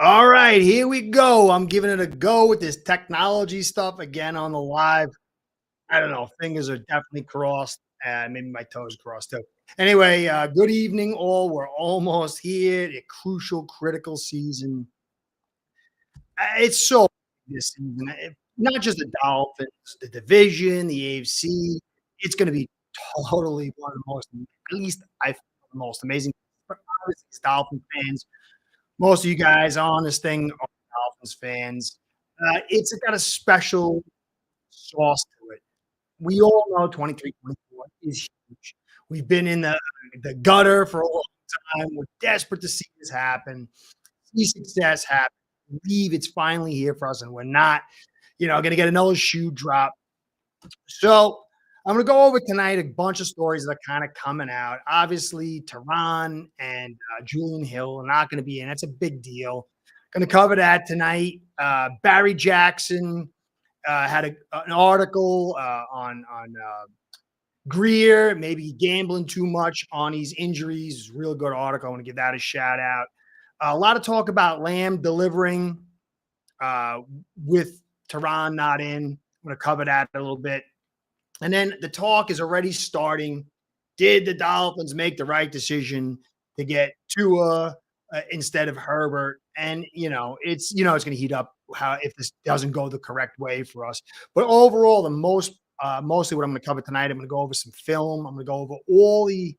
All right, here we go. I'm giving it a go with this technology stuff again on the live. I don't know. Fingers are definitely crossed, and maybe my toes crossed too. Anyway, good evening, all. We're almost here. The crucial, critical season. It's so this season. Not just the Dolphins, the division, the AFC. It's going to be totally one of the most, at least I feel, the most amazing. Obviously, as Dolphin fans, most of you guys on this thing are Dolphins fans. It's got a special sauce to it. We all know 23-24 is huge. We've been in the gutter for a long time. We're desperate to see this happen, see success happen. Believe it's finally here for us, and we're not, going to get another shoe drop. So I'm going to go over tonight a bunch of stories that are kind of coming out. Obviously, Tehran and Julian Hill are not going to be in. That's a big deal. Going to cover that tonight. Barry Jackson had an article on Greer, maybe gambling too much on these injuries. Real good article. I want to give that a shout out. A lot of talk about Lamb delivering with Tehran not in. I'm going to cover that a little bit. And then the talk is already starting. Did the Dolphins make the right decision to get Tua instead of Herbert? And it's going to heat up how if this doesn't go the correct way for us. But overall, mostly what I'm going to cover tonight, I'm going to go over some film. I'm going to go over all the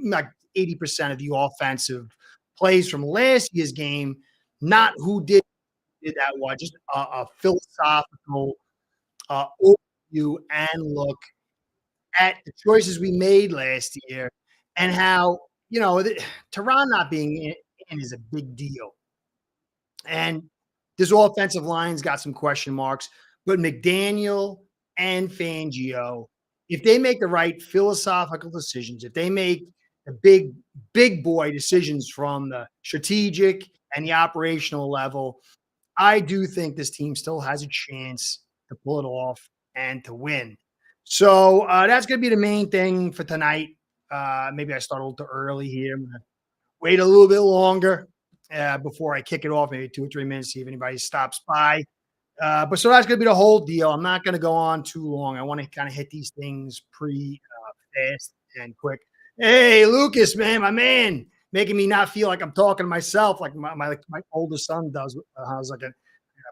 like 80% of the offensive plays from last year's game, not who did that one, just a philosophical overview and look at the choices we made last year and how, Tehran not being in is a big deal. And this offensive line's got some question marks, but McDaniel and Fangio, if they make the right philosophical decisions, if they make the big boy decisions from the strategic and the operational level, I do think this team still has a chance to pull it off and to win. So that's going to be the main thing for tonight. Maybe I start a little too early here. I'm going to wait a little bit longer before I kick it off, maybe 2 or 3 minutes, see if anybody stops by. But so that's going to be the whole deal. I'm not going to go on too long. I want to kind of hit these things pretty fast and quick. Hey, Lucas, man, my man, making me not feel like I'm talking to myself like my oldest son does. I was like,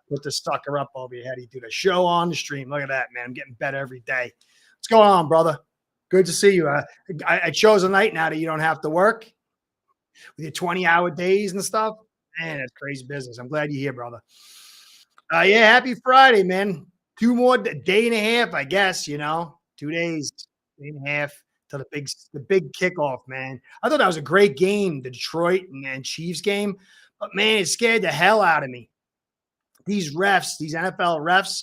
put the sucker up over your head. He do the show on the stream. Look at that, man. I'm getting better every day. What's going on, brother? Good to see you. I chose a night now that you don't have to work with your 20-hour days and stuff. Man, that's crazy business. I'm glad you're here, brother. Yeah, happy Friday, man. 2 more day and a half, I guess, 2 days, day and a half to the big kickoff, man. I thought that was a great game, the Detroit and Chiefs game. But man, it scared the hell out of me. These refs, these NFL refs,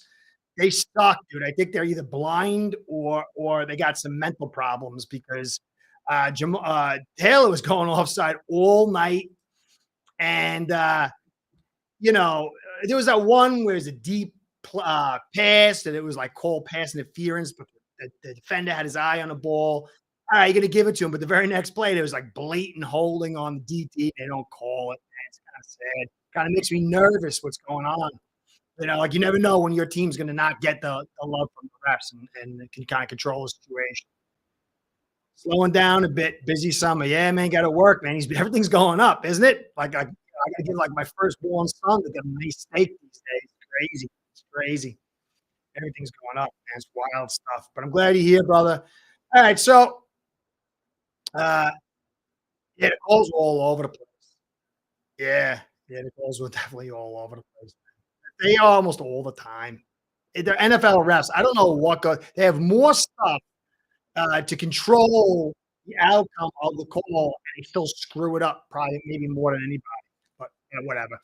they suck, dude. I think they're either blind or they got some mental problems because Taylor was going offside all night. And, there was that one where it was a deep pass and it was like called pass interference, but the defender had his eye on the ball. All right, you're going to give it to him. But the very next play, there was like blatant holding on the DT. They don't call it. Man, it's kind of sad. Kind of makes me nervous what's going on. Like you never know when your team's going to not get the love from the refs and it can kind of control the situation. Slowing down a bit, busy summer. Yeah, man, got to work, man. Everything's going up, isn't it? Like I got to give like my firstborn son to get a nice steak these days. It's crazy. It's crazy. Everything's going up, man. It's wild stuff. But I'm glad you're here, brother. All right, so yeah, the calls were all over the place. Yeah, the calls were definitely all over the place. They are almost all the time. They're NFL refs. I don't know what goes. They have more stuff to control the outcome of the call, and they still screw it up probably maybe more than anybody. But Yeah, whatever.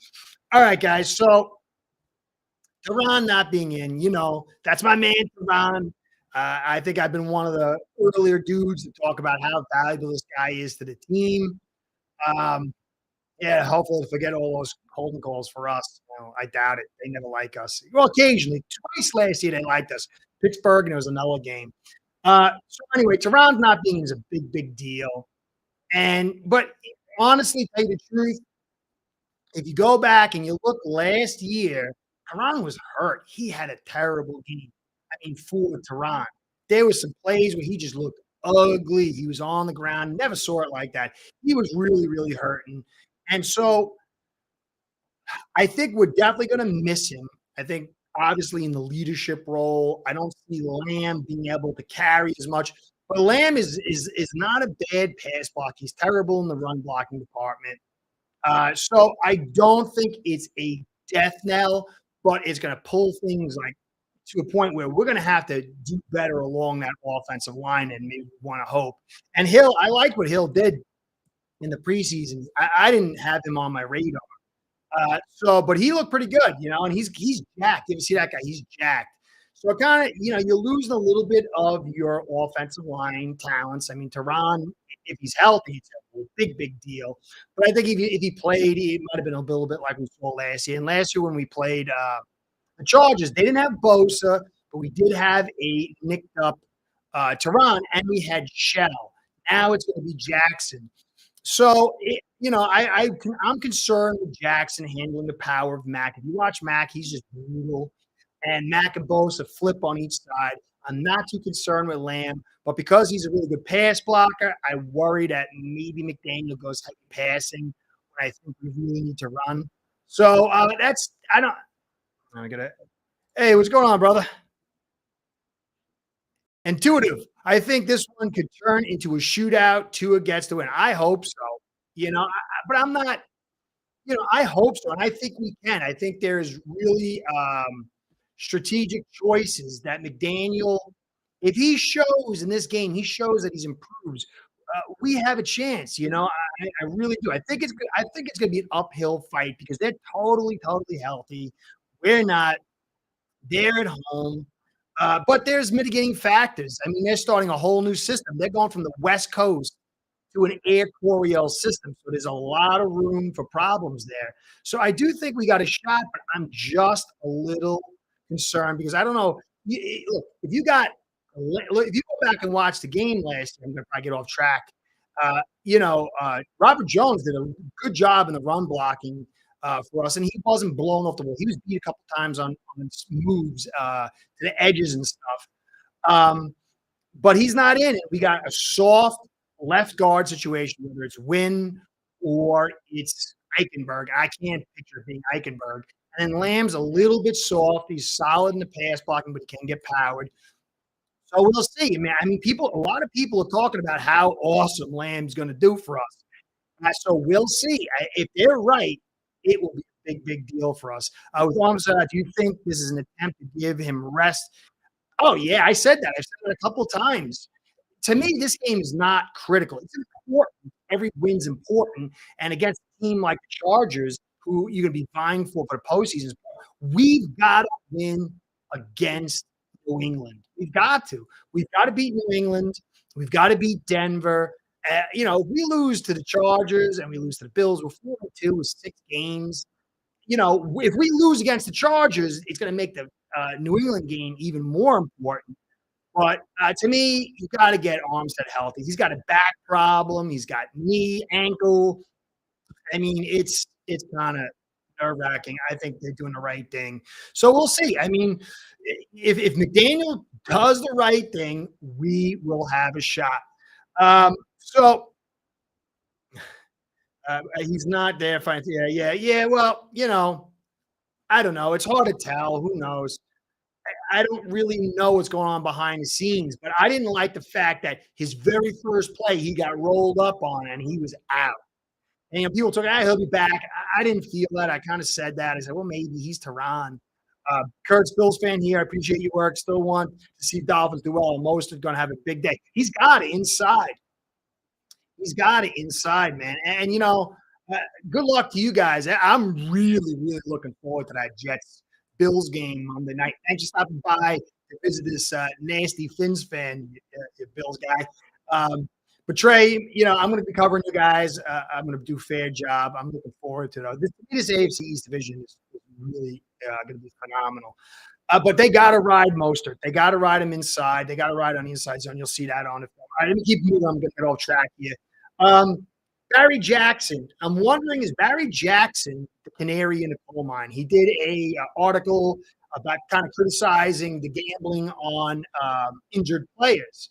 All right, guys. So Tehran not being in, that's my man, Tehran. I think I've been one of the earlier dudes to talk about how valuable this guy is to the team. Um, yeah, hopefully to forget all those holding calls for us. I doubt it. They never like us. Well, occasionally, twice last year they liked us. Pittsburgh, and it was another game. So anyway, Tehran's not being is a big, big deal. But honestly, tell you the truth, if you go back and you look last year, Tehran was hurt. He had a terrible game. I mean, for Tehran. There was some plays where he just looked ugly. He was on the ground. Never saw it like that. He was really, really hurting. And so I think we're definitely going to miss him. I think obviously in the leadership role, I don't see Lamb being able to carry as much. But Lamb is not a bad pass block. He's terrible in the run blocking department. So I don't think it's a death knell, but it's going to pull things like to a point where we're going to have to do better along that offensive line and maybe want to hope. And Hill, I like what Hill did in the preseason. I didn't have him on my radar. But he looked pretty good, and he's jacked. You ever see that guy? He's jacked. So kind of, you're losing a little bit of your offensive line talents. I mean, Tehran, if he's healthy, it's a big, big deal. But I think if he played, it might have been a little bit like we saw last year. And last year when we played the Chargers, they didn't have Bosa, but we did have a nicked up Tehran, and we had Shell. Now it's going to be Jackson. So, I'm concerned with Jackson handling the power of Mac. If you watch Mac, he's just brutal. And Mac and Bosa flip on each side. I'm not too concerned with Lamb, but because he's a really good pass blocker, I worry that maybe McDaniel goes heavy passing when I think we really need to run. So that's I don't. I got it. Hey, what's going on, brother? Intuitive. I think this one could turn into a shootout. Tua gets to win. I hope so. But I'm not. I hope so, and I think we can. I think there's really strategic choices that McDaniel, if he shows in this game, he shows that he's improved. We have a chance. I really do. I think it's good. I think it's going to be an uphill fight because they're totally, totally healthy. We're not. They're at home. But there's mitigating factors. I mean, they're starting a whole new system. They're going from the West Coast to an Air Coryell system. So there's a lot of room for problems there. So I do think we got a shot, but I'm just a little concerned because I don't know. Look, if you go back and watch the game last year, I'm going to probably get off track. Robert Jones did a good job in the run blocking for us, and he wasn't blown off the wall. He was beat a couple times on moves to the edges and stuff. But he's not in it. We got a soft left guard situation, whether it's Wynn or it's Eichenberg. I can't picture it being Eichenberg. And then Lamb's a little bit soft. He's solid in the pass blocking, but he can get powered. So we'll see. I mean, a lot of people are talking about how awesome Lamb's going to do for us. So we'll see. If they're right, it will be a big, big deal for us. With Armstead, do you think this is an attempt to give him rest? Oh, yeah, I said that. I've said it a couple of times. To me, this game is not critical. It's important. Every win's important. And against a team like the Chargers, who you're going to be vying for the postseason, we've got to win against New England. We've got to. We've got to beat New England. We've got to beat Denver. If we lose to the Chargers and we lose to the Bills, we're 4-2 with 6 games. If we lose against the Chargers, it's going to make the New England game even more important. But to me, you got to get Armstead healthy. He's got a back problem. He's got knee, ankle. I mean, it's kind of nerve-wracking. I think they're doing the right thing. So we'll see. I mean, if McDaniel does the right thing, we will have a shot. He's not there. Yeah. Well, I don't know. It's hard to tell. Who knows? I don't really know what's going on behind the scenes, but I didn't like the fact that his very first play, he got rolled up on and he was out. And people talking, he'll be back. I didn't feel that. I kind of said that. I said, well, maybe he's Tehran. Kurt's Bills fan here. I appreciate your work. Still want to see Dolphins do well. Most are going to have a big day. He's got it inside. He's got it inside, man. And, Uh, Good luck to you guys. I'm really, really looking forward to that Jets Bills game Monday night. Thanks for stopping by to visit this nasty Finns fan, you Bills guy. Um, but Trey, I'm going to be covering you guys. I'm going to do a fair job. I'm looking forward to it. This AFC East division is really going to be phenomenal. But they got to ride Mostert. They got to ride him inside. They got to ride on the inside zone. You'll see that on the film. All right, let me keep moving. I'm going to get off track here. Um, Barry Jackson. I'm wondering, is Barry Jackson the canary in the coal mine? He did a article about kind of criticizing the gambling on injured players.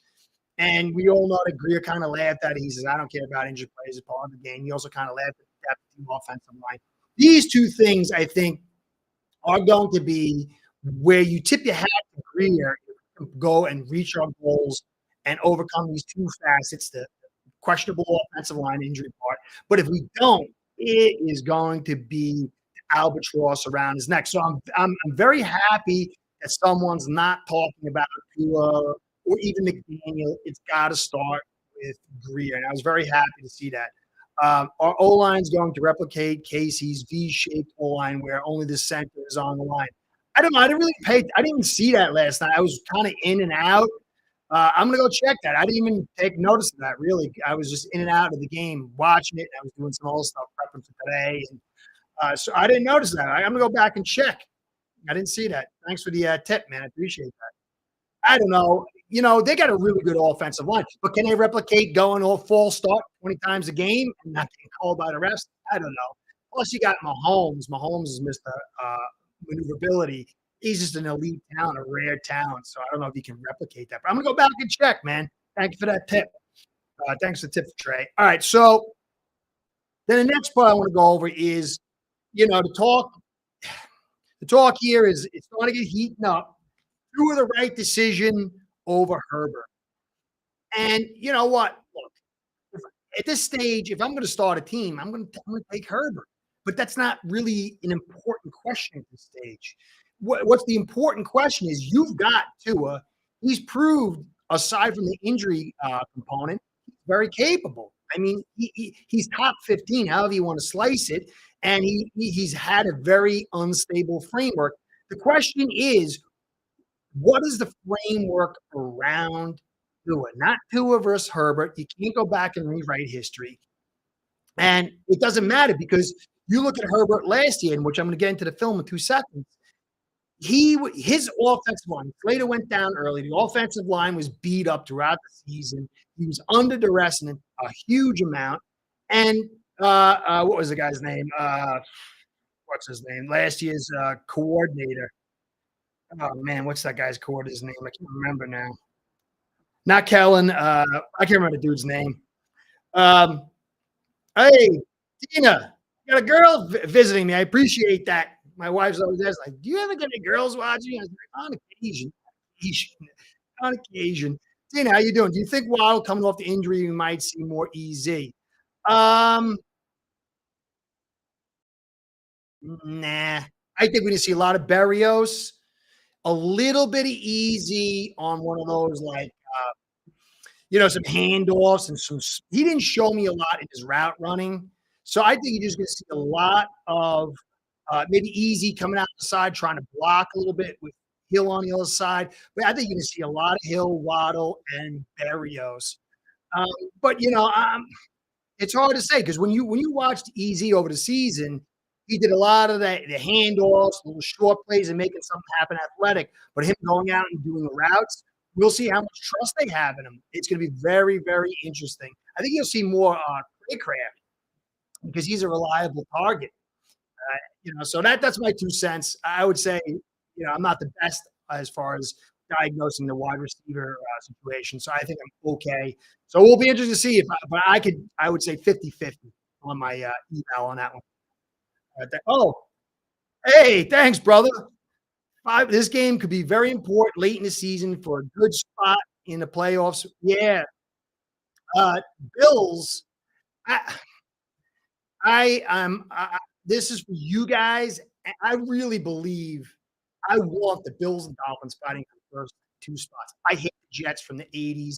And we all know that Greer kind of laughed at it. He says, I don't care about injured players as part of the game. He also kind of laughed at the offensive line. These two things, I think, are going to be where you tip your hat to Greer, go and reach our goals and overcome these two facets, the questionable offensive line injury part. But if we don't, it is going to be albatross around his neck. So I'm very happy that someone's not talking about Tua or even McDaniel. It's got to start with Greer, and I was very happy to see that. Our O line is going to replicate Casey's V-shaped O line, where only the center is on the line. I don't know. I didn't really pay. I didn't even see that last night. I was kind of in and out. I'm gonna go check that. I didn't even take notice of that. Really, I was just in and out of the game, watching it. I was doing some old stuff, prepping for today, and so I didn't notice that. I'm gonna go back and check. I didn't see that. Thanks for the tip, man. I appreciate that. I don't know. They got a really good offensive line, but can they replicate going all false start 20 times a game and not getting called by the refs? I don't know. Plus, you got Mahomes. Mahomes is Mr. Maneuverability. He's just an elite talent, a rare talent. So I don't know if he can replicate that. But I'm gonna go back and check, man. Thank you for that tip. Thanks for the tip, Trey. All right. So then the next part I want to go over is, the talk. The talk here is it's going to get heating up. Through the right decision over Herbert. And you know what? Look, if, at this stage, if I'm going to start a team, I'm going to take Herbert. But that's not really an important question at this stage. What's the important question is you've got Tua. He's proved, aside from the injury component, he's very capable. I mean, he's top 15, however you want to slice it, and he's had a very unstable framework. The question is, what is the framework around Tua? Not Tua versus Herbert. You can't go back and rewrite history. And it doesn't matter because you look at Herbert last year, in which I'm going to get into the film in 2 seconds. His offensive line, Slater went down early. The offensive line was beat up throughout the season. He was under duress in a huge amount. And what was the guy's name? What's his name? Last year's coordinator. Oh man, what's that guy's coordinator's name? I can't remember now. Not Kellen. I can't remember the dude's name. Um, hey, Tina, got a girl visiting me. I appreciate that. My wife's always asking, like, "Do you ever get any girls watching?" I was like, on occasion, on occasion. Tina, how you doing? Do you think Waddle coming off the injury, we might see more easy? Um, nah. I think we're gonna see a lot of Berrios, a little bit of easy on one of those like some handoffs and some. He didn't show me a lot in his route running, so I think you're just going to see a lot of maybe easy coming out the side, trying to block a little bit with Hill on the other side. But I think you're going to see a lot of Hill, Waddle, and Berrios. Um, but it's hard to say because when you watched Easy over the season, he did a lot of the handoffs, little short plays, and making something happen athletic. But him going out and doing the routes, we'll see how much trust they have in him. It's going to be very, very interesting. I think you'll see more Craycraft because he's a reliable target. So that's my 2 cents. I would say, I'm not the best as far as diagnosing the wide receiver situation. So I think I'm okay. So we'll be interested to see but I would say 50-50 on my email on that one. Oh, hey, thanks, brother. This game could be very important late in the season for a good spot in the playoffs. Yeah. Bills. I, this is for you guys. I really believe I want the Bills and Dolphins fighting for the first two spots. I hate the Jets from the 80s.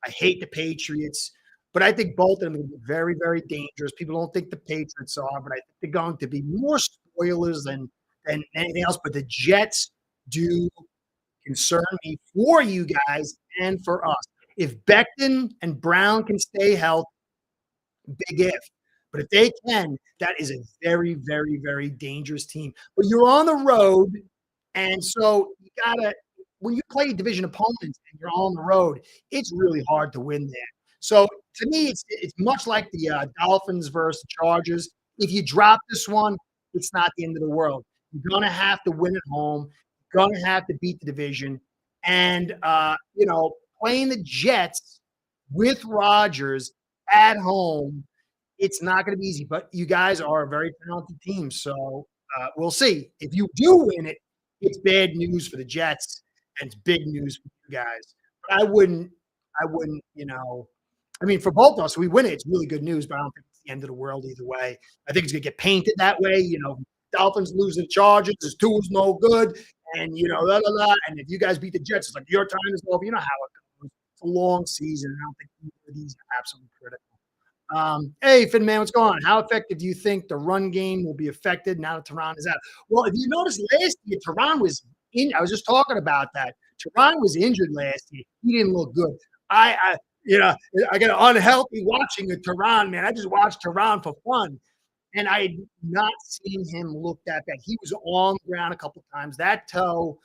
I hate the Patriots. but I think both of them are gonna be very, very dangerous. People don't think the Patriots are, but I think they're going to be more spoilers than anything else. But the Jets do concern me for you guys and for us. If Becton and Brown can stay healthy, big if. But if they can, that is a very, very, very dangerous team. But you're on the road, and so you gotta when you play division opponents and you're on the road, it's really hard to win there. So to me, it's much like the Dolphins versus the Chargers. If you drop this one, it's not the end of the world. You're gonna have to win at home. You're gonna have to beat the division, and playing the Jets with Rodgers at home, it's not going to be easy, but you guys are a very talented team. So we'll see. If you do win it, it's bad news for the Jets and it's big news for you guys. But I mean, for both of us, we win it. It's really good news, but I don't think it's the end of the world either way. I think it's going to get painted that way. Dolphins lose the Chargers, this Tua's no good, and la la la. And if you guys beat the Jets, it's like your time is over. You know how it goes. It's a long season. I don't think either of these are absolutely critical. Hey, Finn, man, what's going on? How effective do you think the run game will be affected now that Tehran is out? Well, if you notice last year, Tehran was in. I was just talking about that. Tehran was injured last year. He didn't look good. I got unhealthy watching a Tehran, man. I just watched Tehran for fun, and I had not seen him look that bad. He was on the ground a couple of times. That toe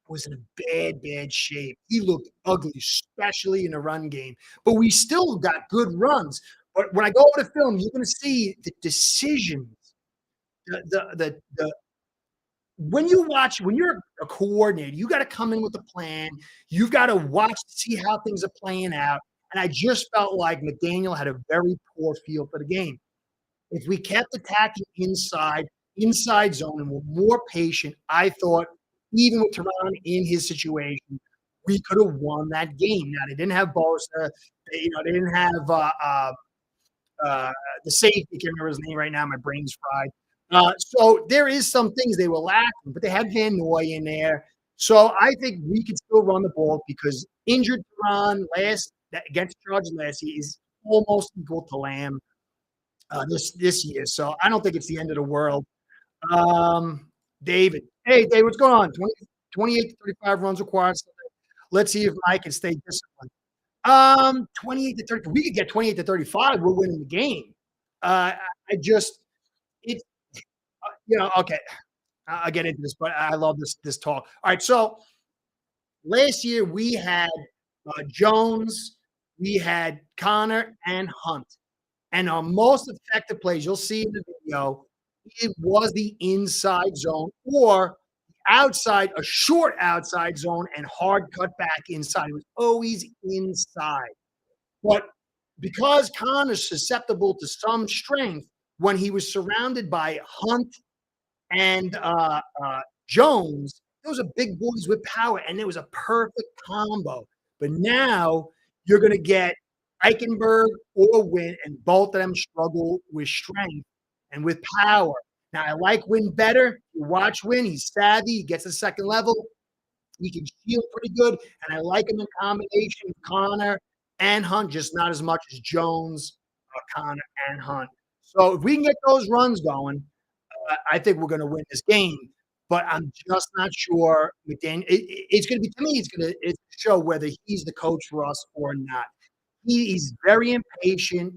was in a bad, bad shape. He looked ugly, especially in the run game. But we still got good runs. But when I go over the film, you're going to see the decisions. The when you're a coordinator, you got to come in with a plan. You've got to watch to see how things are playing out. And I just felt like McDaniel had a very poor feel for the game. If we kept attacking inside zone, and were more patient, I thought even with Tehran in his situation, we could have won that game. Now they didn't have Bosa, they didn't have the safety. I can't remember his name right now. My brain's fried. So there is some things they were lacking, but they had Van Noy in there. So I think we could still run the ball because injured Tehran against Chargers last year is almost equal to Lamb this year. So I don't think it's the end of the world. David. Hey, Dave, what's going on? 28 to 35 runs required. Let's see if Mike can stay disciplined. 28 to 30. We could get 28 to 35. We're winning the game. Okay. I'll get into this, but I love this talk. All right. So last year we had Jones, we had Connor and Hunt. And our most effective plays, you'll see in the video, it was the inside zone or outside, a short outside zone and hard cut back inside. It was always inside. But because Connor's susceptible to some strength, when he was surrounded by Hunt and Jones, those are big boys with power, and it was a perfect combo. But now you're going to get Eichenberg or Wynn, and both of them struggle with strength and with power. Now, I like Wynn better. You watch Wynn. He's savvy. He gets the second level. He can shield pretty good, and I like him in combination with Connor and Hunt, just not as much as Jones, Connor, and Hunt. So if we can get those runs going, I think we're going to win this game. But I'm just not sure. McDaniel, it's going to be, to me, it's going to show whether he's the coach for us or not. He's very impatient,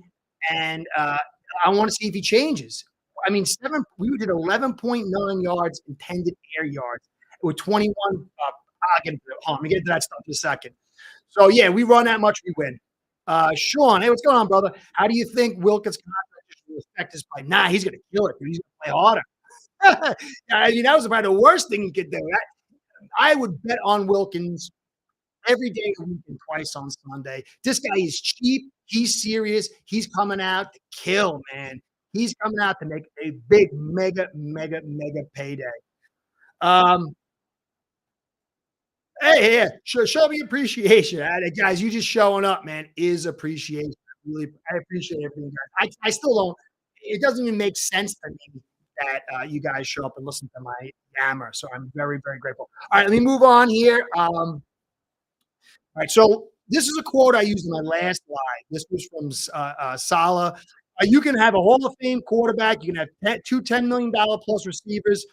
and I want to see if he changes. I mean, we did 11.9 yards intended air yards with 21. Let me get to that stuff in a second. So, yeah, we run that much, we win. Sean, hey, what's going on, brother? How do you think Wilkins' contract will affect his play? Nah, he's going to kill it, dude. He's going to play harder. I mean, that was probably the worst thing he could do. I would bet on Wilkins every day of the week and twice on Sunday. This guy is cheap. He's serious. He's coming out to kill, man. He's coming out to make a big, mega payday. Hey, show me appreciation. Guys, you just showing up, man, is appreciation. I appreciate everything, guys. I still don't. It doesn't even make sense to me that you guys show up and listen to my yammer. So I'm very, very grateful. All right, let me move on here. All right, so this is a quote I used in my last live. This was from Salah. You can have a Hall of Fame quarterback. You can have two $10 million plus receivers.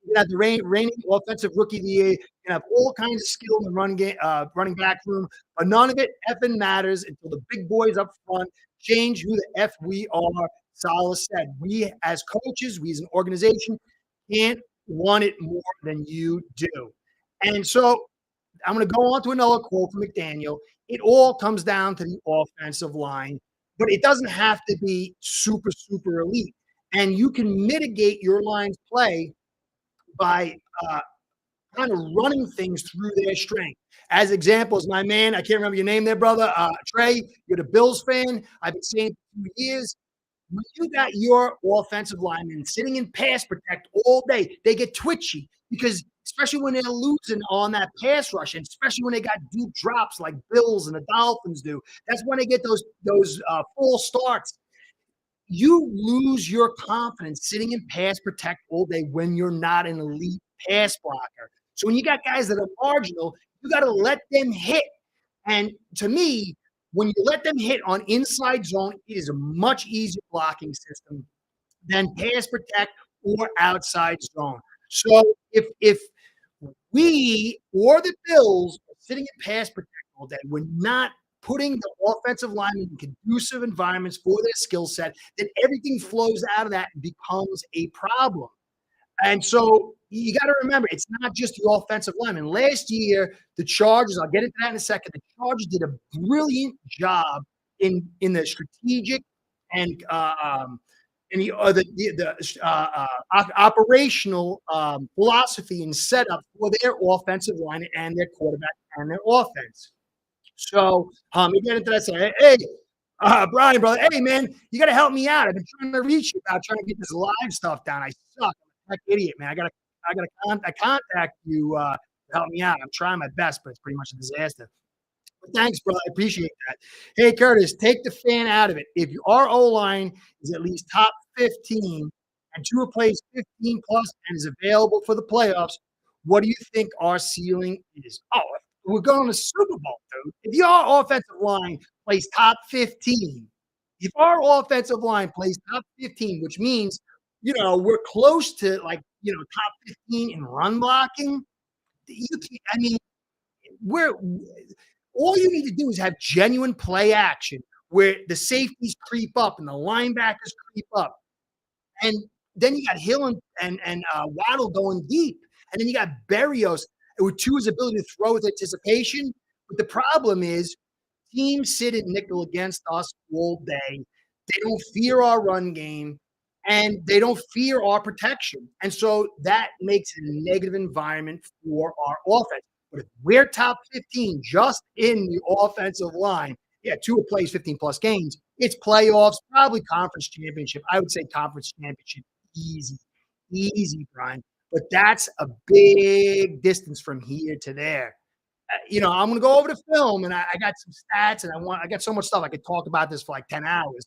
You can have the reigning offensive rookie of the year. You can have all kinds of skill in the running back room, but none of it effing matters until the big boys up front change who the F we are. Salah said, we as coaches, we as an organization can't want it more than you do. And so I'm going to go on to another quote from McDaniel. It all comes down to the offensive line, but it doesn't have to be super, super elite. And you can mitigate your line's play by kind of running things through their strength. As examples, my man, I can't remember your name there, brother. Trey, you're the Bills fan. I've been saying for 2 years. When you got your offensive linemen sitting in pass protect all day, they get twitchy because especially when they're losing on that pass rush, and especially when they got deep drops like Bills and the Dolphins do, that's when they get those full starts. You lose your confidence sitting in pass protect all day when you're not an elite pass blocker. So when you got guys that are marginal, you got to let them hit. And to me, when you let them hit on inside zone, it is a much easier blocking system than pass protect or outside zone. So if we or the Bills are sitting in pass protect all day, we're not putting the offensive linemen in conducive environments for their skill set, then everything flows out of that and becomes a problem. And so you got to remember, it's not just the offensive lineman. Last year, the Chargers, I'll get into that in a second, the Chargers did a brilliant job in the strategic and operational philosophy and setup for their offensive line and their quarterback and their offense. So he get into that, say, hey, Brian, brother, hey, man, you got to help me out. I've been trying to reach you about trying to get this live stuff down. I suck. I'm a tech idiot, man. I got to contact you to help me out. I'm trying my best, but it's pretty much a disaster. But thanks, bro. I appreciate that. Hey, Curtis, take the fan out of it. If our O line is at least top 15 and Tua plays 15 plus and is available for the playoffs, what do you think our ceiling is? Oh, we're going to Super Bowl, dude. If your offensive line plays top 15, if our offensive line plays top 15, which means, we're close to top 15 in run blocking, I mean, we're all you need to do is have genuine play action where the safeties creep up and the linebackers creep up. And then you got Hill and Waddle going deep. And then you got Berrios with Tua's ability to throw with anticipation. But the problem is teams sit at nickel against us all day. They don't fear our run game, and they don't fear our protection. And so that makes it a negative environment for our offense. But if we're top 15 just in the offensive line, yeah, Tua plays 15 plus games. It's playoffs, probably conference championship. I would say conference championship, easy, Brian. But that's a big distance from here to there. I'm going to go over the film, and I got some stats, and I got so much stuff I could talk about this for like 10 hours.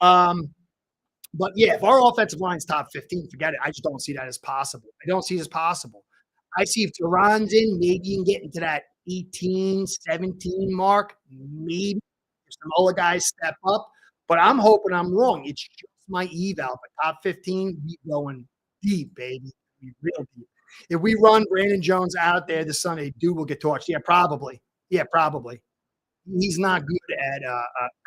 But yeah, if our offensive line's top 15, forget it. I just don't see that as possible. I don't see it as possible. I see if Tehran's in, maybe you can get into that 18, 17 mark. Maybe if some other guys step up. But I'm hoping I'm wrong. It's just my eval. But top 15, we going deep, baby. We real deep. If we run Brandon Jones out there this Sunday, dude will get torched. Yeah, probably. He's not good at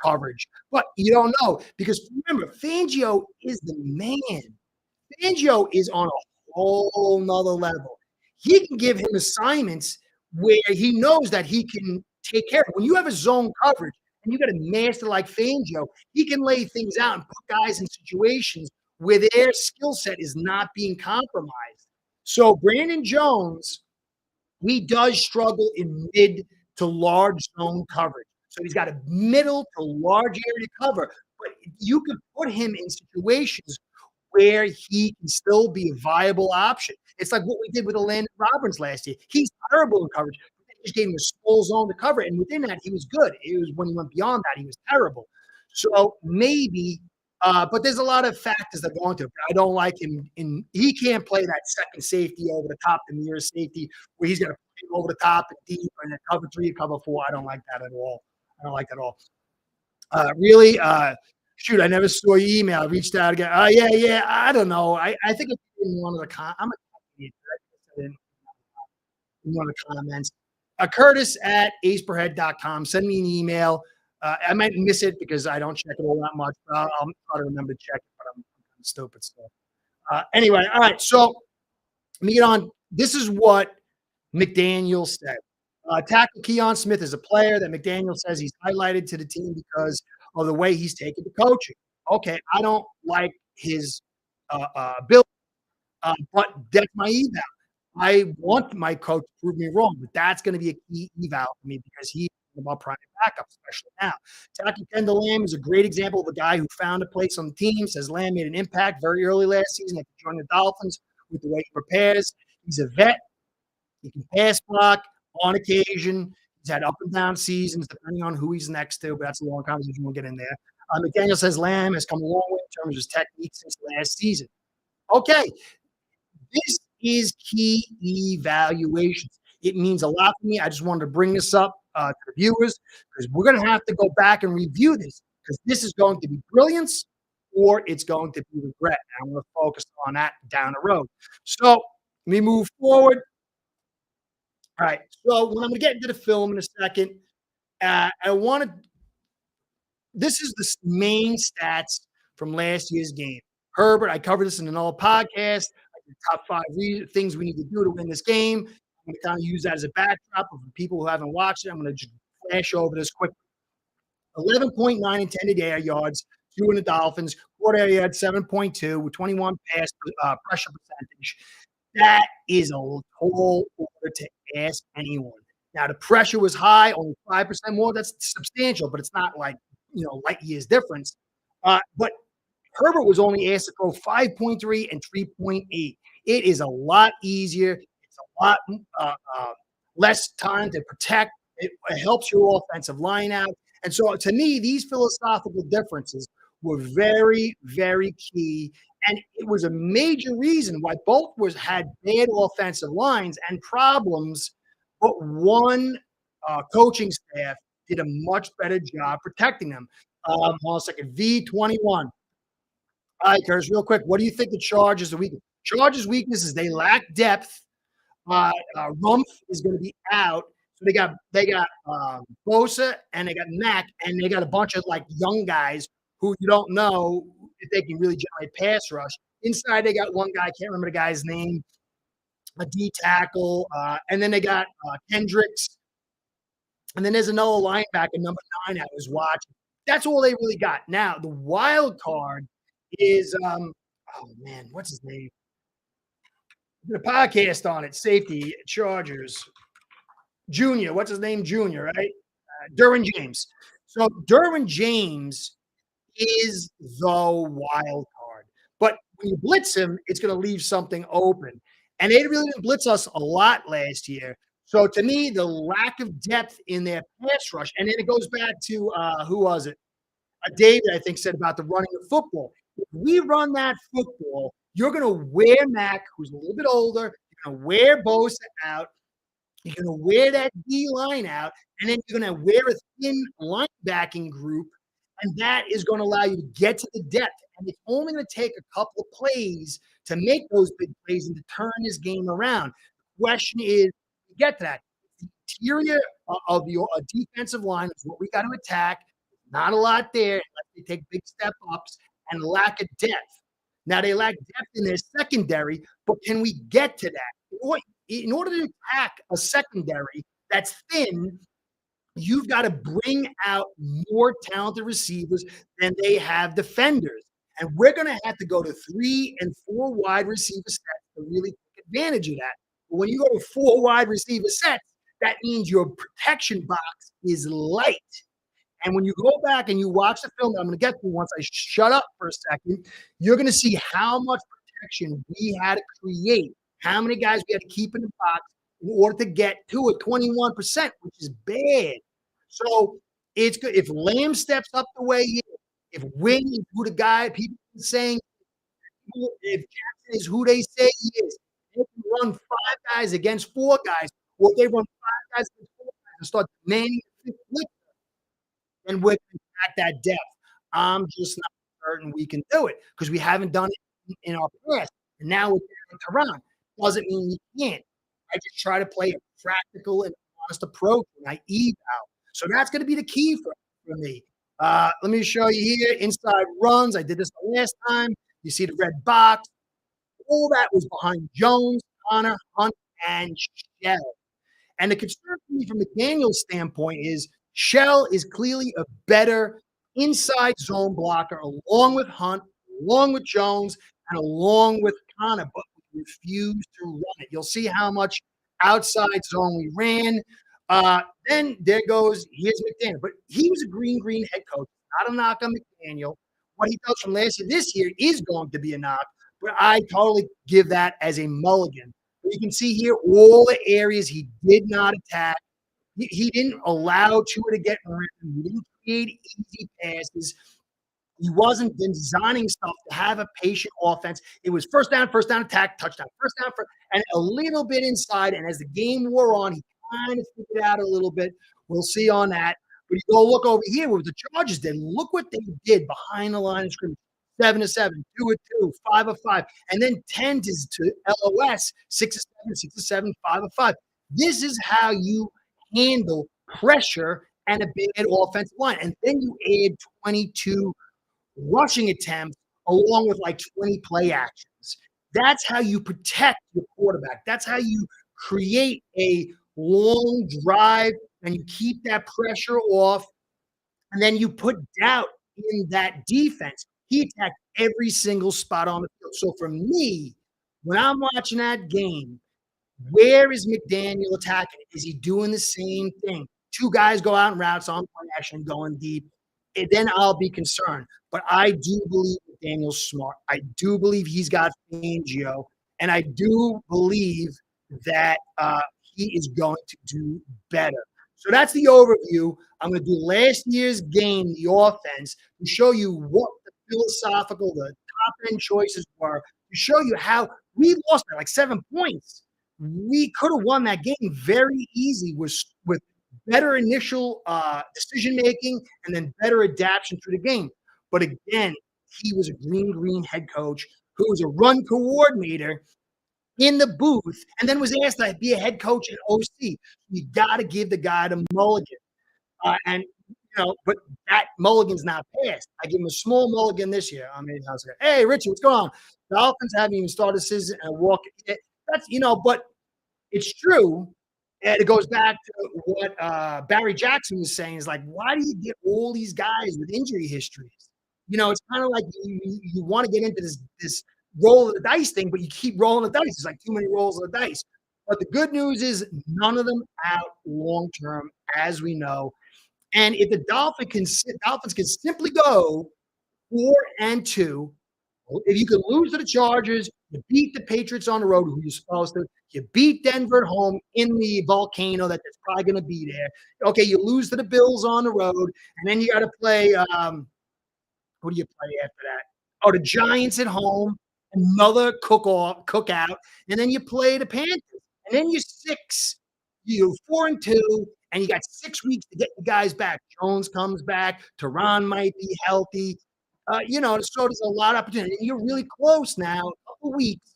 coverage. But you don't know because remember, Fangio is the man. Fangio is on a whole nother level. He can give him assignments where he knows that he can take care of. When you have a zone coverage and you got a master like Fangio, he can lay things out and put guys in situations where their skill set is not being compromised. So Brandon Jones, he does struggle in mid to large zone coverage. So he's got a middle to large area cover, but you could put him in situations where he can still be a viable option. It's like what we did with Landon Roberts last year. He's terrible in coverage. They just gave him a small zone to cover, and within that, he was good. It was when he went beyond that, he was terrible. So maybe, but there's a lot of factors that go into it. I don't like him. He can't play that second safety over the top, the nearest safety, where he's going to getting over the top and deep and then cover 3, cover 4. I don't like that at all. I don't like that at all. Really, shoot, I never saw your email. I reached out again. Oh, yeah, yeah. I don't know. I think it's in one of the I'm a in one of the comments. Curtis at aceperhead.com. Send me an email. I might miss it because I don't check it all that much. But I'll try to remember to check it, but I'm kind of stupid. So, anyway, all right. So, let me get on. This is what McDaniel said. Tackle Keon Smith is a player that McDaniel says he's highlighted to the team because of the way he's taken to coaching. Okay, I don't like his ability, but that's my eval. I want my coach to prove me wrong, but that's going to be a key eval for me because he's about prime backup, especially now. Tackle Kendall Lamb is a great example of a guy who found a place on the team. Says Lamb made an impact very early last season after joining the Dolphins with the way he prepares. He's a vet. He can pass block on occasion. He's had up and down seasons depending on who he's next to, but that's a long conversation. We'll get in there. McDaniel says Lamb has come a long way in terms of his technique since last season. Okay, this is key evaluations. It means a lot for me. I just wanted to bring this up to the viewers because we're going to have to go back and review this because this is going to be brilliance or it's going to be regret. And I'm going to focus on that down the road. So let me move forward. All right. So when I'm going to get into the film in a second, I want to. This is the main stats from last year's game. Herbert, I covered this in another podcast. Top 5 things we need to do to win this game. I'm going to kind of use that as a backdrop for people who haven't watched it. I'm going to just flash over this quick. 11.9 intended air yards, 2 in the Dolphins. Quarter air yards, 7.2 with 21 pass pressure percentage. That is a tall order to ask anyone. Now, the pressure was high, only 5% more. That's substantial, but it's not like, light years difference. But Herbert was only asked to throw 5.3 and 3.8. It is a lot easier. It's a lot less time to protect. It helps your offensive line out. And so to me, these philosophical differences were very, very key. And it was a major reason why both had bad offensive lines and problems, but one coaching staff did a much better job protecting them. Hold on a second. V21. All right, Curtis, real quick. What do you think the Chargers are weakness? Chargers' weakness is they lack depth. Rumpf is going to be out. So they got Bosa and they got Mack and they got a bunch of like young guys who you don't know if they can really generate pass rush. Inside they got one guy, I can't remember the guy's name, a D tackle, and then they got Kendricks, and then there's another linebacker, number 9, I was watching. That's all they really got. Now the wild card is oh man, what's his name? The podcast on it, safety Chargers. Junior, what's his name? Junior, right? Derwin James. So Derwin James is the wild card. But when you blitz him, it's going to leave something open. And they really didn't blitz us a lot last year. So to me, the lack of depth in their pass rush, and then it goes back to who was it? David, I think, said about the running of football. If we run that football, you're going to wear Mack, who's a little bit older. You're going to wear Bosa out. You're going to wear that D line out, and then you're going to wear a thin linebacking group, and that is going to allow you to get to the depth. And it's only going to take a couple of plays to make those big plays and to turn this game around. The question is, to get to that, the interior of your defensive line is what we got to attack. Not a lot there unless they take big step ups and lack of depth. Now, they lack depth in their secondary, but can we get to that? In order to attack a secondary that's thin, you've got to bring out more talented receivers than they have defenders. And we're going to have to go to 3 and 4 wide receiver sets to really take advantage of that. But when you go to 4 wide receiver sets, that means your protection box is light. And when you go back and you watch the film that I'm going to get to once I shut up for a second, you're going to see how much protection we had to create, how many guys we had to keep in the box in order to get to a 21%, which is bad. So it's good. If Lamb steps up the way he is, if Wynn is who the guy, people are saying, if Jackson is who they say he is, they can run 5 guys against 4 guys. Well, if they run 5 guys and start demanding the fifth lick, and with at that depth, I'm just not certain we can do it because we haven't done it in our past. And now we're in Tehran. Doesn't mean you can't. I just try to play a practical and honest approach, and I eval. So that's going to be the key for me. Let me show you here inside runs. I did this the last time. You see the red box. All that was behind Jones, Connor, Hunt, and Shell. And the concern for me from McDaniel's standpoint is Shell is clearly a better inside zone blocker, along with Hunt, along with Jones, and along with Connor, but we refuse to run it. You'll see how much outside zone we ran. Then there goes, here's McDaniel. But he was a green head coach, not a knock on McDaniel. What he does from last year, this year is going to be a knock, but I totally give that as a mulligan. You can see here all the areas he did not attack. He didn't allow Tua to get rid. He didn't create easy passes. He wasn't designing stuff to have a patient offense. It was first down, attack, touchdown, first down, and a little bit inside. And as the game wore on, he kind of figured out a little bit. We'll see on that. But you go look over here what the Chargers did. Look what they did behind the line of scrimmage. 7-7, 2-2, 5-5, and then 10 to LOS, 6-7, 6-7, 5-5. This is how you handle pressure and a bad offensive line. And then you add 22 rushing attempts along with like 20 play actions. That's how you protect your quarterback. That's how you create a long drive and you keep that pressure off. And then you put doubt in that defense. He attacked every single spot on the field. So for me, when I'm watching that game, where is McDaniel attacking? Is he doing the same thing? Two guys go out and routes on play action going deep. And then I'll be concerned. But I do believe McDaniel's smart. I do believe he's got Fangio. And I do believe that he is going to do better. So that's the overview. I'm going to do last year's game, the offense, to show you what the philosophical, the top-end choices were, to show you how we lost by like 7 points. We could have won that game very easy with better initial decision-making and then better adaptation through the game. But again, he was a green head coach who was a run coordinator in the booth and then was asked to be a head coach at OC. You got to give the guy the mulligan. But that mulligan's not passed. I give him a small mulligan this year. I mean, I was like, hey, Richie, what's going on? The Dolphins haven't even started season and walk. That's, but it's true. And it goes back to what Barry Jackson was saying is like, why do you get all these guys with injury histories? It's kind of like you want to get into this roll of the dice thing, but you keep rolling the dice. It's like too many rolls of the dice. But the good news is none of them out long term, as we know. And if the Dolphins can simply go 4-2, if you can lose to the Chargers, you beat the Patriots on the road, who you're supposed to. You beat Denver at home in the volcano that's probably going to be there. Okay, you lose to the Bills on the road, and then you got to play. Who do you play after that? Oh, the Giants at home, another cookout, and then you play the Panthers, and then you're 4-2, and you got 6 weeks to get the guys back. Jones comes back. Tehran might be healthy. So there's a lot of opportunity. And you're really close now, a couple weeks,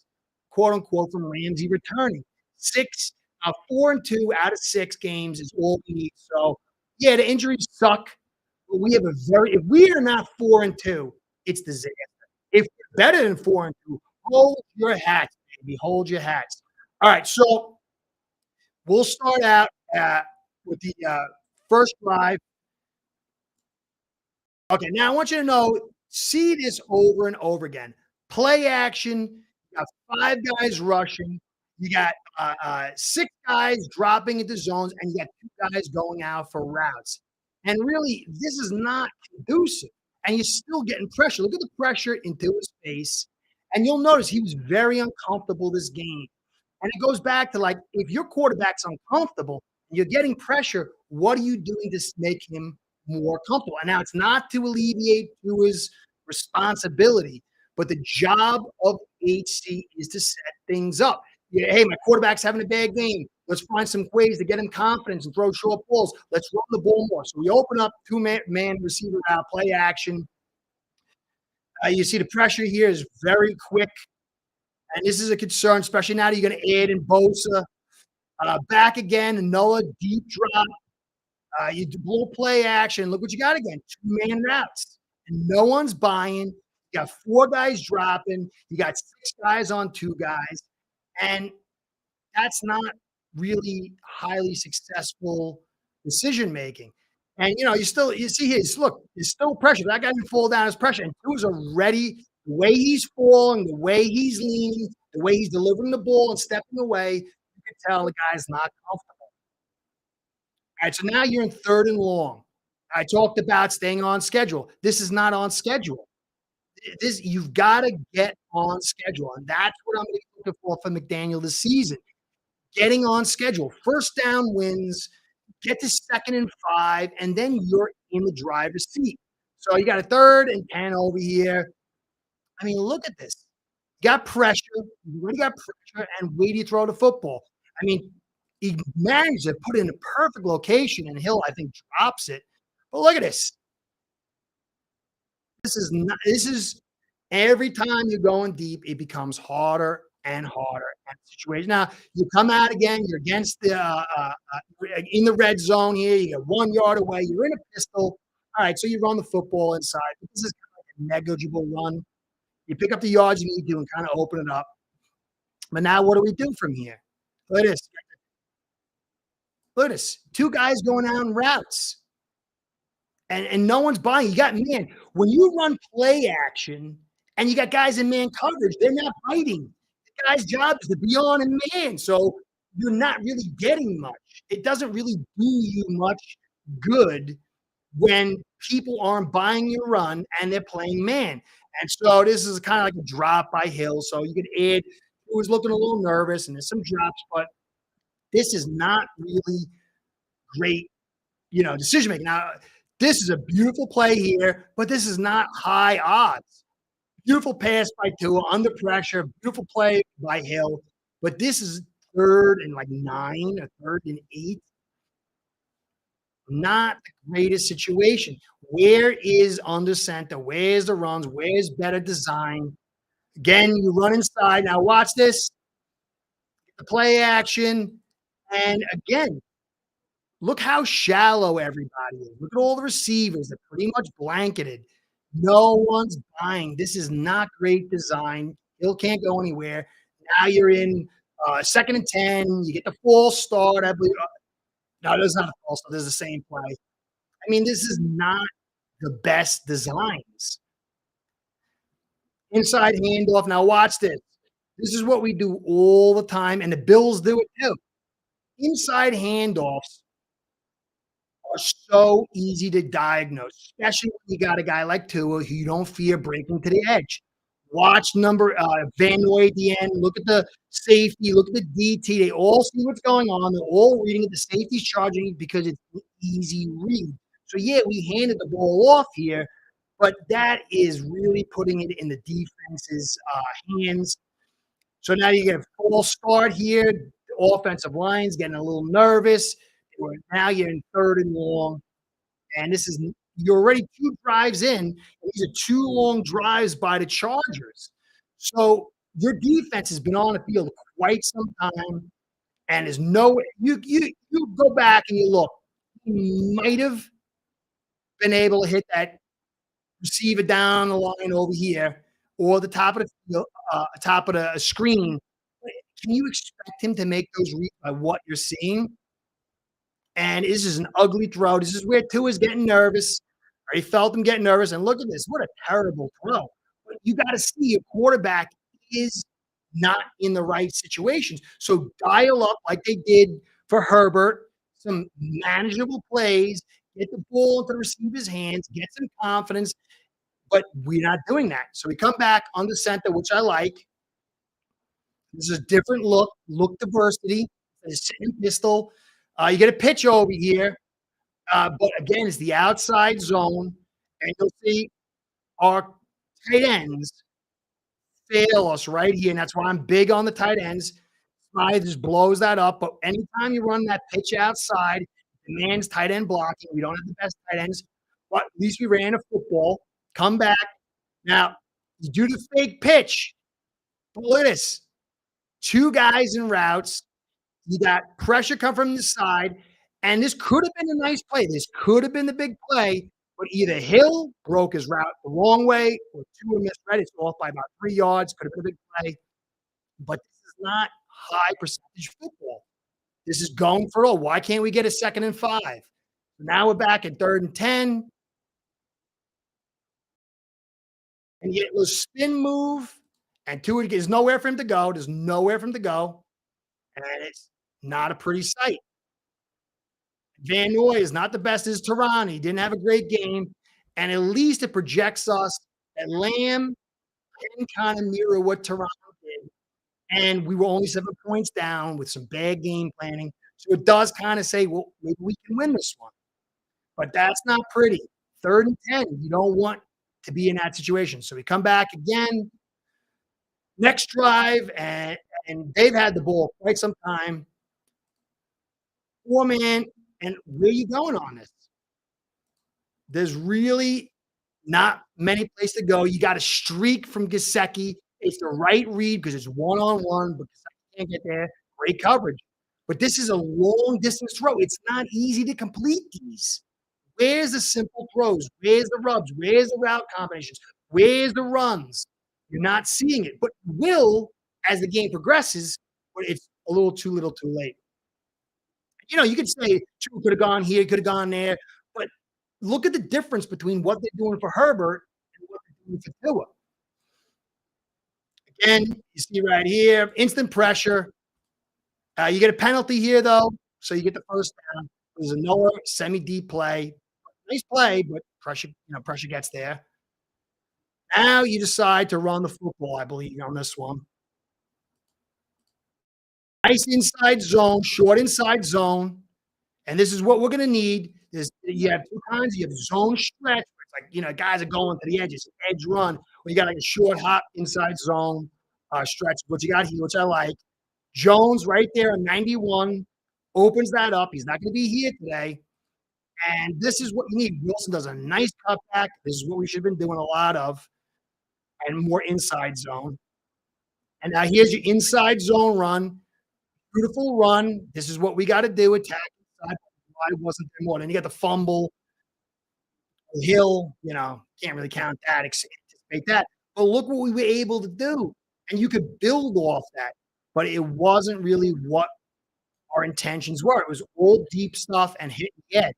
quote unquote, from Ramsey returning. 4-2 out of 6 games is all we need. So, yeah, the injuries suck. But if we are not 4-2, it's disaster. If we're better than 4-2, hold your hats, baby. Hold your hats. All right, so we'll start out with the first drive. Okay, now I want you to see this over and over again. Play action. You got 5 guys rushing. You got 6 guys dropping into zones, and you got 2 guys going out for routes. And really, this is not conducive. And you're still getting pressure. Look at the pressure into his face. And you'll notice he was very uncomfortable this game. And it goes back to like, if your quarterback's uncomfortable, you're getting pressure, what are you doing to make him more comfortable? And now it's not to alleviate Tua's responsibility, but the job of HC is to set things up. Hey, my quarterback's having a bad game. Let's find some ways to get him confidence and throw short balls. Let's run the ball more. So we open up two-man receiver out, play action. You see the pressure here is very quick, and this is a concern, especially now that you're going to add in Bosa. Back again, Noah, deep drop. You do little play action. Look what you got again, two-man routes. And no one's buying. You got four guys dropping. You got six guys on two guys. And that's not really highly successful decision making. And you see his look, he's still pressure. That guy didn't fall down his pressure. And Tua's already the way he's falling, the way he's leaning, the way he's delivering the ball and stepping away, you can tell the guy's not comfortable. All right, so now you're in 3rd and long. I talked about staying on schedule. This is not on schedule. This you've got to get on schedule, and that's what I'm looking for from McDaniel this season. Getting on schedule, first down wins, get to 2nd and 5, and then you're in the driver's seat. So you got a 3rd and 10 over here. I mean, look at this. You got pressure. You already got pressure, and where do you throw the football? I mean, he managed to put it in a perfect location, and Hill, I think, drops it. But look at this. This is every time you're going deep, it becomes harder and harder at the situation. Now you come out again, you're against the in the red zone here, you get 1 yard away, you're in a pistol. All right, so you run the football inside. This is kind of like a negligible run. You pick up the yards you need to and kind of open it up. But now what do we do from here? Look at this. Look at this. Two guys going out in routes. And no one's buying. You got man. When you run play action and you got guys in man coverage, they're not biting. The guy's job is to be on in man. So you're not really getting much. It doesn't really do you much good when people aren't buying your run and they're playing man. And so this is kind of like a drop by Hill. So you could add who was looking a little nervous and there's some drops, but this is not really great, decision making. Now, this is a beautiful play here, but this is not high odds. Beautiful pass by Tua under pressure. Beautiful play by Hill. But this is 3rd and like 9 or 3rd and 8. Not the greatest situation. Where is under center? Where's the runs? Where's better design? Again, you run inside. Now watch this. The play action. And again, look how shallow everybody is. Look at all the receivers. They're pretty much blanketed. No one's buying. This is not great design. Hill can't go anywhere. Now you're in 2nd and 10. You get the false start. I believe. No, there's not a false start. There's the same play. I mean, this is not the best designs. Inside handoff. Now watch this. This is what we do all the time, and the Bills do it too. Inside handoffs are so easy to diagnose, especially when you got a guy like Tua who you don't fear breaking to the edge. Watch Van Noy at the end. Look at the safety. Look at the DT. They all see what's going on. They're all reading it. The safety's charging because it's an easy read. So, yeah, we handed the ball off here, but that is really putting it in the defense's hands. So now you get a false start here. The offensive line's getting a little nervous. Now you're in 3rd and long, and you're already 2 drives in. These are 2 long drives by the Chargers. So your defense has been on the field quite some time, and there's no you go back and you look. You might have been able to hit that receiver down the line over here or the top of the field, top of the screen. Can you expect him to make those reads by what you're seeing? And this is an ugly throw. This is where Tua's getting nervous. I felt him getting nervous. And look at this. What a terrible throw. But you got to see a quarterback is not in the right situations. So dial up like they did for Herbert, some manageable plays, get the ball into the receiver's hands, get some confidence. But we're not doing that. So we come back on the center, which I like. This is a different look diversity. It's sitting pistol. You get a pitch over here, but again, it's the outside zone, and you'll see our tight ends fail us right here, and that's why I'm big on the tight ends, guy just blows that up. But anytime you run that pitch outside, the man's tight end blocking. We don't have the best tight ends, but at least we ran a football. Come back. Now, you do the fake pitch. But look at this. Two guys in routes. You got pressure come from the side, and this could have been a nice play. This could have been the big play, but either Hill broke his route the wrong way or Tua misread it. It's off by about 3 yards. Could have been a big play, but this is not high percentage football. This is going for all. Why can't we get a 2nd and 5? Now we're back at 3rd and 10, and yet we'll spin move, and Tua there's nowhere for him to go. There's nowhere for him to go, and it's not a pretty sight. Van Noy is not the best as Tehran. He didn't have a great game, and at least it projects us that Lamb can kind of mirror what Tehran did, and we were only 7 points down with some bad game planning. So it does kind of say, well, maybe we can win this one, but that's not pretty. 3rd and 10, you don't want to be in that situation. So we come back again, next drive, and they've had the ball quite some time. 4-man, and where are you going on this? There's really not many places to go. You got a streak from Gesicki. It's the right read because it's one-on-one, but Gesicki can't get there. Great coverage. But this is a long distance throw. It's not easy to complete these. Where's the simple throws? Where's the rubs? Where's the route combinations? Where's the runs? You're not seeing it, but you will as the game progresses, but it's a little too little too late. You know, you could say Tua could have gone here, could have gone there, but look at the difference between what they're doing for Herbert and what they're doing for Tua. Again, you see right here, instant pressure. You get a penalty here, though, so you get the first down. There's a Noah semi-deep play. Nice play, but pressure gets there. Now you decide to run the football, I believe, on this one. Nice inside zone, short inside zone, and this is what we're gonna need is you have 2 kinds. You have zone stretch, it's like, guys are going to the edges, edge run, or you got, like, a short hop inside zone, stretch, what you got here, which I like. Jones right there on 91 opens that up. He's not gonna be here today, and this is what you need. Wilson does a nice cutback. This is what we should have been doing a lot of, and more inside zone. And now here's your inside zone run. Beautiful run. This is what we got to do. Attack inside. Why wasn't there more? Then you got the fumble. Hill, can't really count that, anticipate that. But look what we were able to do. And you could build off that. But it wasn't really what our intentions were. It was all deep stuff and hitting the edge.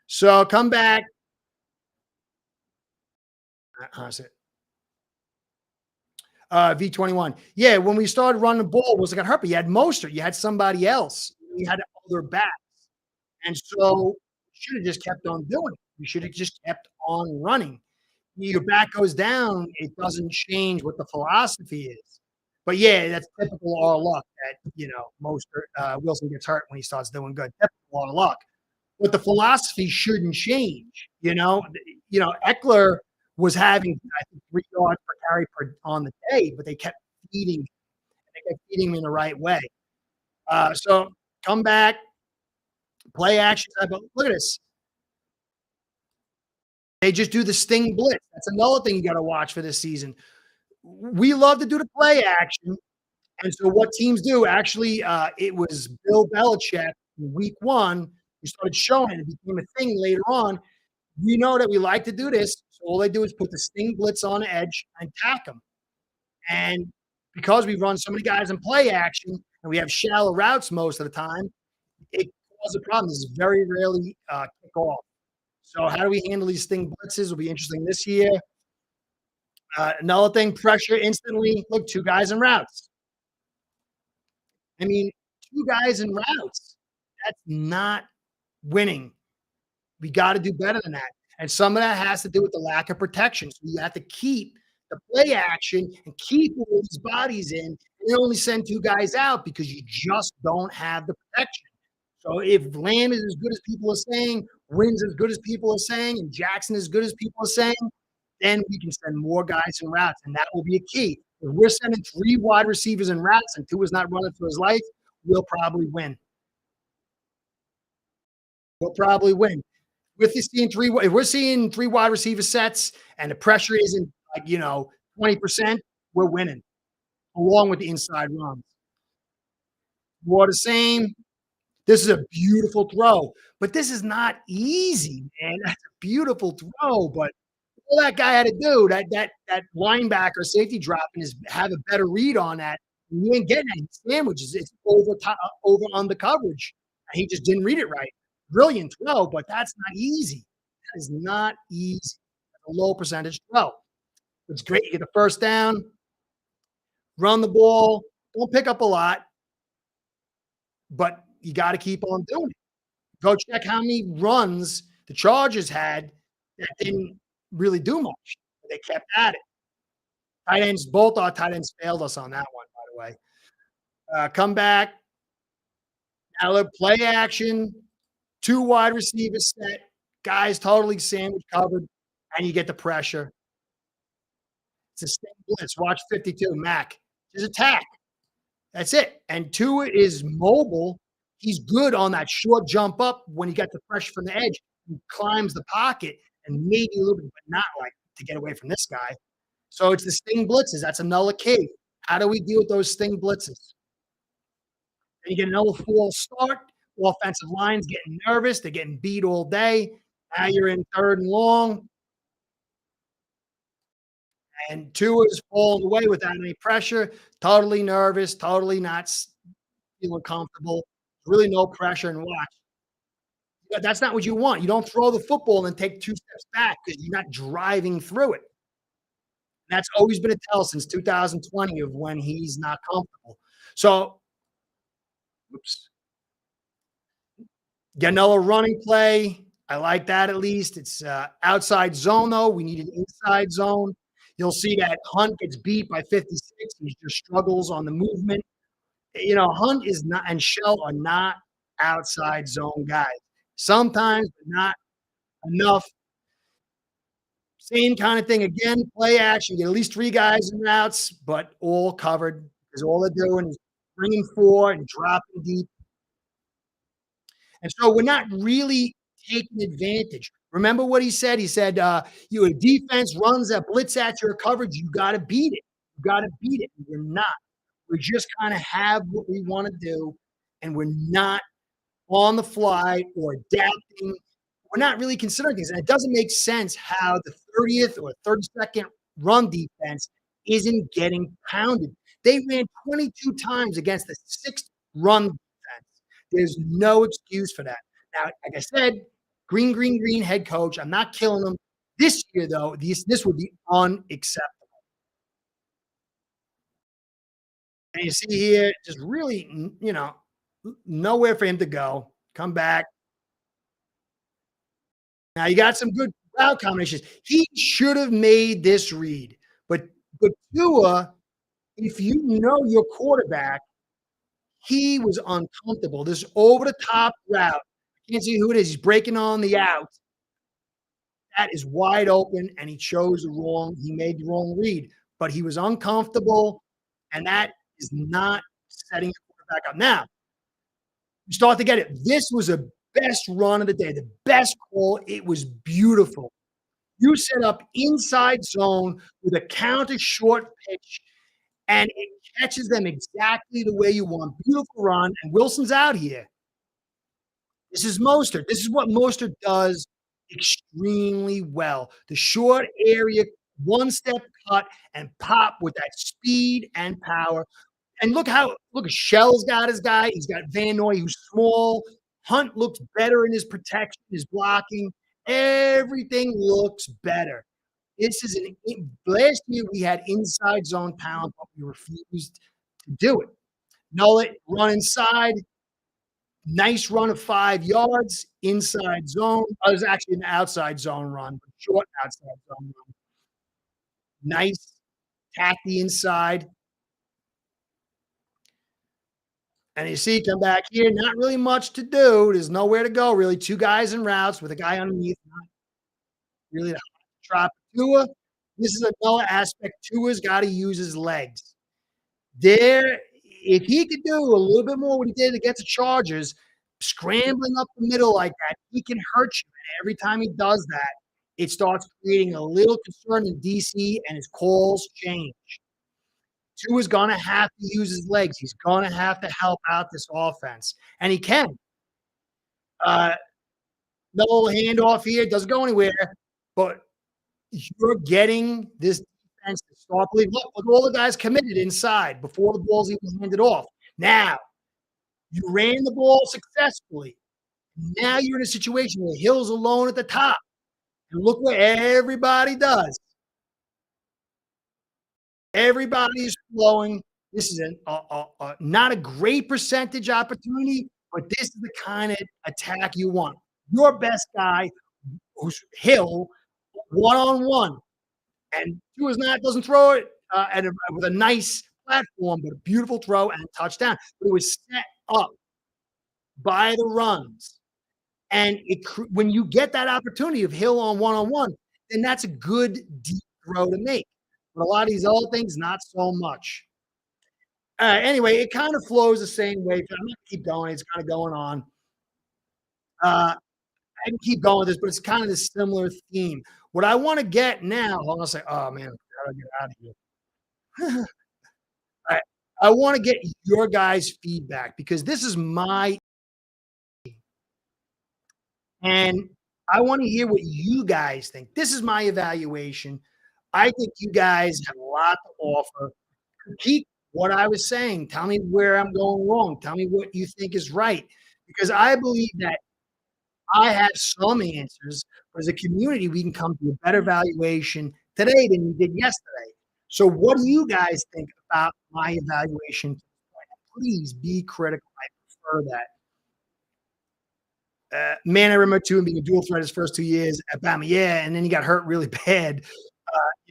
So come back. How's it? V21. Yeah, when we started running the ball, it was like a hurt, but you had Mostert, you had somebody else, you had other backs. And so we should have just kept on doing it. We should have just kept on running. Your back goes down, it doesn't change what the philosophy is. But yeah, that's typical our luck that Mostert Wilson gets hurt when he starts doing good. Typical our luck. But the philosophy shouldn't change. Eckler was having, I think, 3 yards per carry on the day, but they kept feeding him in the right way. So come back, play action. But look at this. They just do the sting blitz. That's another thing you got to watch for this season. We love to do the play action. And so what teams do, actually, it was Bill Belichick in week 1 who started showing it. It became a thing later on. We know that we like to do this, so all they do is put the sting blitz on the edge and tack them. And because we run so many guys in play action and we have shallow routes most of the time, it causes a problem. This is very rarely kick off. So how do we handle these sting blitzes will be interesting this year. Another thing, pressure instantly. Look, 2 guys in routes. I mean, 2 guys in routes. That's not winning. We got to do better than that. And some of that has to do with the lack of protection. So you have to keep the play action and keep all these bodies in and only send 2 guys out because you just don't have the protection. So if Lamb is as good as people are saying, Wynn's as good as people are saying, and Jackson as good as people are saying, then we can send more guys in routes, and that will be a key. If we're sending 3 wide receivers and routes and Tua's not running for his life, we'll probably win. We'll probably win. With this seeing 3 if we're seeing 3 wide receiver sets and the pressure isn't like, 20%, we're winning along with the inside runs. More the same. This is a beautiful throw, but this is not easy, man. That's a beautiful throw, but all that guy had to do, that linebacker safety dropping is have a better read on that. You ain't getting any sandwiches. It's over on the coverage. And he just didn't read it right. Brilliant throw, but that's not easy. That is not easy. A low percentage throw. It's great. You get the first down, run the ball. Don't pick up a lot, but you got to keep on doing it. Go check how many runs the Chargers had that didn't really do much. They kept at it. Tight ends, both our tight ends failed us on that one, by the way. Come back. Now look, play action, 2 wide receivers set, guys totally sandwich covered, and you get the pressure. It's a sting blitz. Watch 52, Mac. Just attack. That's it. And Tua is mobile. He's good on that short jump up when he got the pressure from the edge. He climbs the pocket and maybe a little bit, but not like to get away from this guy. So it's the sting blitzes. That's another key. How do we deal with those sting blitzes? And you get another false start. Offensive line's getting nervous. They're getting beat all day. Now you're in 3rd and long. And Tua's falling away without any pressure. Totally nervous. Totally not feeling comfortable. Really no pressure. And watch. That's not what you want. You don't throw the football and then take 2 steps back because you're not driving through it. And that's always been a tell since 2020 of when he's not comfortable. So, oops. Get another running play. I like that at least. It's outside zone, though. We need an inside zone. You'll see that Hunt gets beat by 56 and he just struggles on the movement. Hunt is not and Shell are not outside zone guys. Sometimes, but not enough. Same kind of thing again, play action. Get at least 3 guys in routes, but all covered because all they're doing is bringing 4 and dropping deep. And so we're not really taking advantage. Remember what he said? He said, "You a defense runs that blitz at your coverage, you got to beat it. You got to beat it." We're not. We just kind of have what we want to do, and we're not on the fly or adapting. We're not really considering things, and it doesn't make sense how the 30th or 32nd run defense isn't getting pounded. They ran 22 times against the 6th run defense. There's no excuse for that. Now, like I said, green head coach. I'm not killing them. This year, though, this would be unacceptable. And you see here, just really, nowhere for him to go. Come back. Now you got some good route combinations. He should have made this read, but Tua, if you know your quarterback, he was uncomfortable. This over the top route. Can't see who it is. He's breaking on the out. That is wide open, and he chose the wrong. He made the wrong read, but he was uncomfortable, and that is not setting your quarterback up. Now you start to get it. This was a best run of the day, the best call. It was beautiful. You set up inside zone with a counter short pitch, and it catches them exactly the way you want. Beautiful run, and Wilson's out here. This is Mostert. This is what Mostert does extremely well. The short area, one-step cut, and pop with that speed and power. And look, Shell's got his guy. He's got Van Noy, who's small. Hunt looks better in his protection, his blocking. Everything looks better. This is last year we had inside zone talent, but we refused to do it. Null it, run inside. Nice run of 5 yards, inside zone. It was actually an outside zone run, but short outside zone run. Nice, tack the inside. And you see, come back here, not really much to do. There's nowhere to go, really. 2 guys in routes with a guy underneath. Not really the drop. Tua, this is another aspect. Tua's got to use his legs. There, if he could do a little bit more what he did against the Chargers, scrambling up the middle like that, he can hurt you. And every time he does that, it starts creating a little concern in DC, and his calls change. Tua's gonna have to use his legs. He's gonna have to help out this offense, and he can. Uh, no handoff here, doesn't go anywhere, but you're getting this defense to start believing, look, all the guys committed inside before the ball's even handed off. Now, you ran the ball successfully. Now you're in a situation where Hill's alone at the top. And look what everybody does. Everybody's flowing. This is not a great percentage opportunity, but this is the kind of attack you want. Your best guy, who's Hill, one-on-one. And Tua doesn't throw it with a nice platform, but a beautiful throw and a touchdown. But it was set up by the runs. And when you get that opportunity of Hill on one-on-one, then that's a good deep throw to make. But a lot of these other things, not so much. Anyway, it kind of flows the same way. I'm going to keep going. It's kind of going on. I can keep going with this, but it's kind of the similar theme. What I want to get now, hold on a second. Oh, man, I got to get out of here. All right. I want to get your guys' feedback because this is my and I want to hear what you guys think. This is my evaluation. I think you guys have a lot to offer. Critique what I was saying. Tell me where I'm going wrong. Tell me what you think is right. Because I believe that I have some answers. But as a community, we can come to a better valuation today than we did yesterday. So what do you guys think about my evaluation? Please be critical. I prefer that. Man, I remember too him being a dual threat his first 2 years at Bama, yeah, and then he got hurt really bad.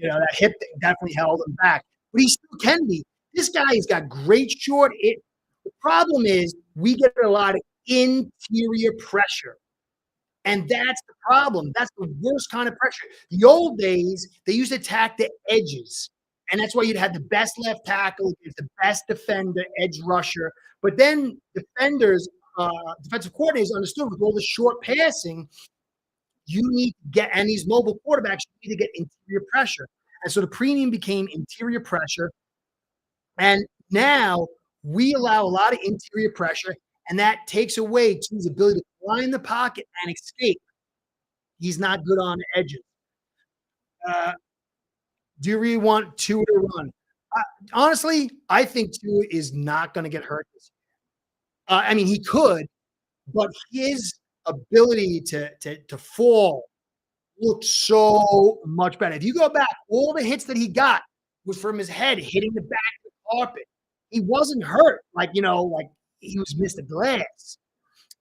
That hip thing definitely held him back, but he still can be. This guy has got great short. The problem is we get a lot of interior pressure, and that's the problem. That's the worst kind of pressure. The old days, they used to attack the edges, and that's why you'd have the best left tackle, the best defender, edge rusher, but then defensive coordinators understood with all the short passing, you need to get, and these mobile quarterbacks, you need to get interior pressure. And so the premium became interior pressure. And now we allow a lot of interior pressure, and that takes away his ability to fly in the pocket and escape. He's not good on the edges. Do you really want Tua to run? Honestly, I think Tua is not going to get hurt this year. I mean, he could, but his ability to fall looked so much better. If you go back, all the hits that he got was from his head hitting the back of the carpet. He wasn't hurt like he was Mr. Glass.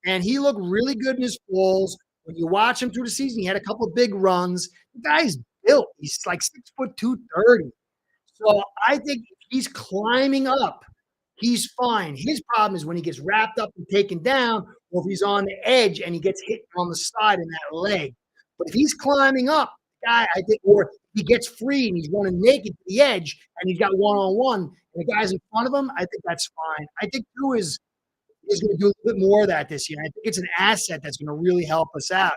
And he looked really good in his falls. When you watch him through the season, he had a couple of big runs. The guy's built. He's like 6'2", 230. So I think if he's climbing up, he's fine. His problem is when he gets wrapped up and taken down, or if he's on the edge and he gets hit on the side in that leg. But if he's climbing up, guy, I think, or he gets free and he's running naked to the edge and he's got one-on-one and the guy's in front of him, I think that's fine. I think Tua is going to do a bit more of that this year. I think it's an asset that's going to really help us out.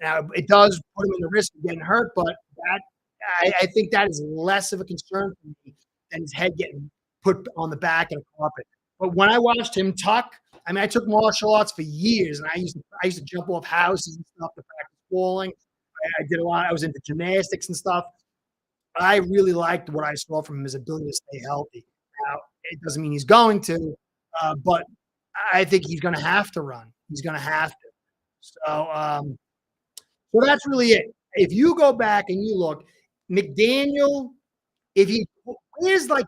Now, it does put him in the risk of getting hurt, but I think that is less of a concern for me than his head getting put on the back of the carpet. But when I watched him tuck, I mean, I took martial arts for years, and I used to jump off houses and stuff to practice falling. I did a lot. I was into gymnastics and stuff. I really liked what I saw from him, his ability to stay healthy. Now, it doesn't mean he's going to, but I think he's going to have to run. He's going to have to. So that's really it. If you go back and you look, McDaniel, where's like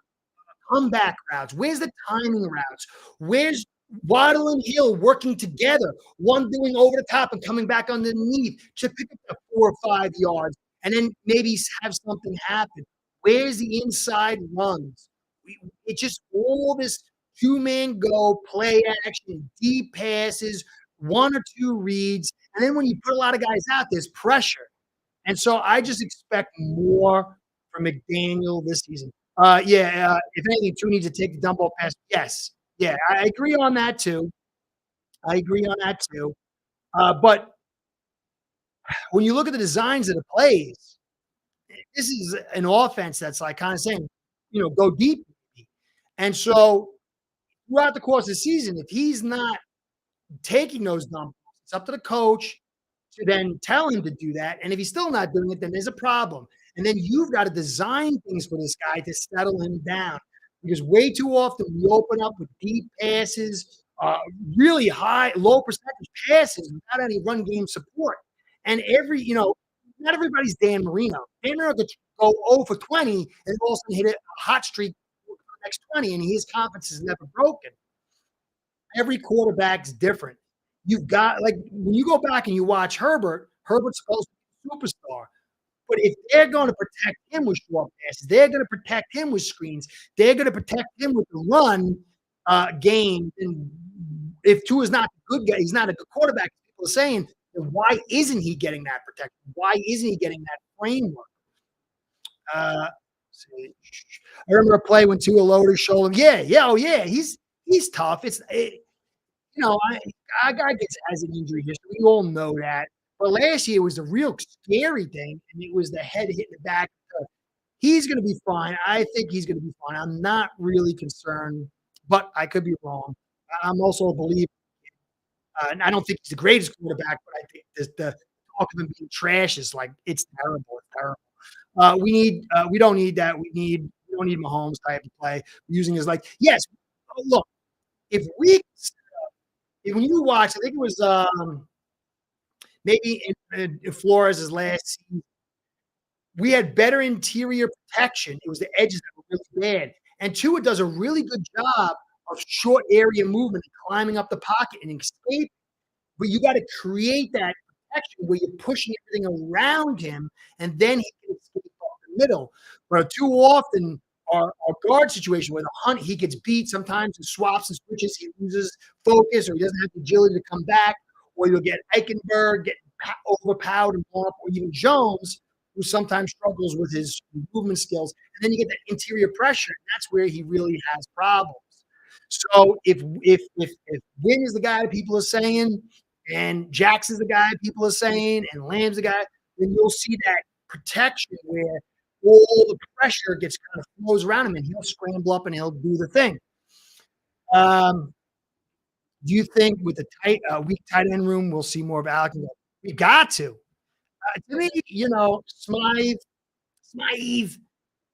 comeback routes? Where's the timing routes? Where's Waddle and Hill working together, one doing over the top and coming back underneath to pick up the 4 or 5 yards, and then maybe have something happen? Where's the inside runs? It's just all this two-man go, play action, deep passes, 1 or 2 reads, and then when you put a lot of guys out, there's pressure. And so I just expect more for McDaniel this season. Yeah, if anything, Tua needs to take the dump off pass. Yes. Yeah, I agree on that too. I agree on that too. But when you look at the designs of the plays, this is an offense that's like kind of saying, go deep. And so throughout the course of the season, if he's not taking those dump offs, it's up to the coach to then tell him to do that. And if he's still not doing it, then there's a problem. And then you've got to design things for this guy to settle him down. Because way too often we open up with deep passes, really high, low percentage passes without any run game support. And not everybody's Dan Marino. Dan Marino could go 0 for 20 and all of a sudden hit a hot streak for the next 20, and his confidence is never broken. Every quarterback's different. You've got like when you go back and you watch Herbert, Herbert's supposed to be a superstar. But if they're going to protect him with short passes, they're going to protect him with screens, they're going to protect him with the run game. And if Tua's not a good guy, he's not a good quarterback. People are saying, then why isn't he getting that protection? Why isn't he getting that framework? See. I remember a play when Tua lowered his shoulder. Yeah, oh yeah, he's tough. Our guy has an injury history. We all know that. But last year was the real scary thing, and it was the head hitting the back. He's going to be fine. I think he's going to be fine. I'm not really concerned, but I could be wrong. I'm also a believer. And I don't think he's the greatest quarterback, but I think the talk of him being trash is like it's terrible. It's terrible. We don't need that. We don't need Mahomes type of play. Using his like yes. Look, if we when you watch, I think it was maybe in Flores' last season, we had better interior protection. It was the edges that were really bad. And Tua does a really good job of short area movement and climbing up the pocket and escape. But you got to create that protection where you're pushing everything around him, and then he can escape off the middle. But too often, our guard situation where the hunt, he gets beat. Sometimes he swaps and switches. He loses focus, or he doesn't have the agility to come back. Or you'll get Eichenberg getting overpowered and blown up, or even Jones, who sometimes struggles with his movement skills. And then you get that interior pressure, and that's where he really has problems. So if Wynn is the guy people are saying, and Jackson's the guy people are saying, and Lamb's the guy, then you'll see that protection where all the pressure gets kind of flows around him, and he'll scramble up and he'll do the thing. Do you think with the weak tight end room, we'll see more of Alec? We got to. To me, Smythe,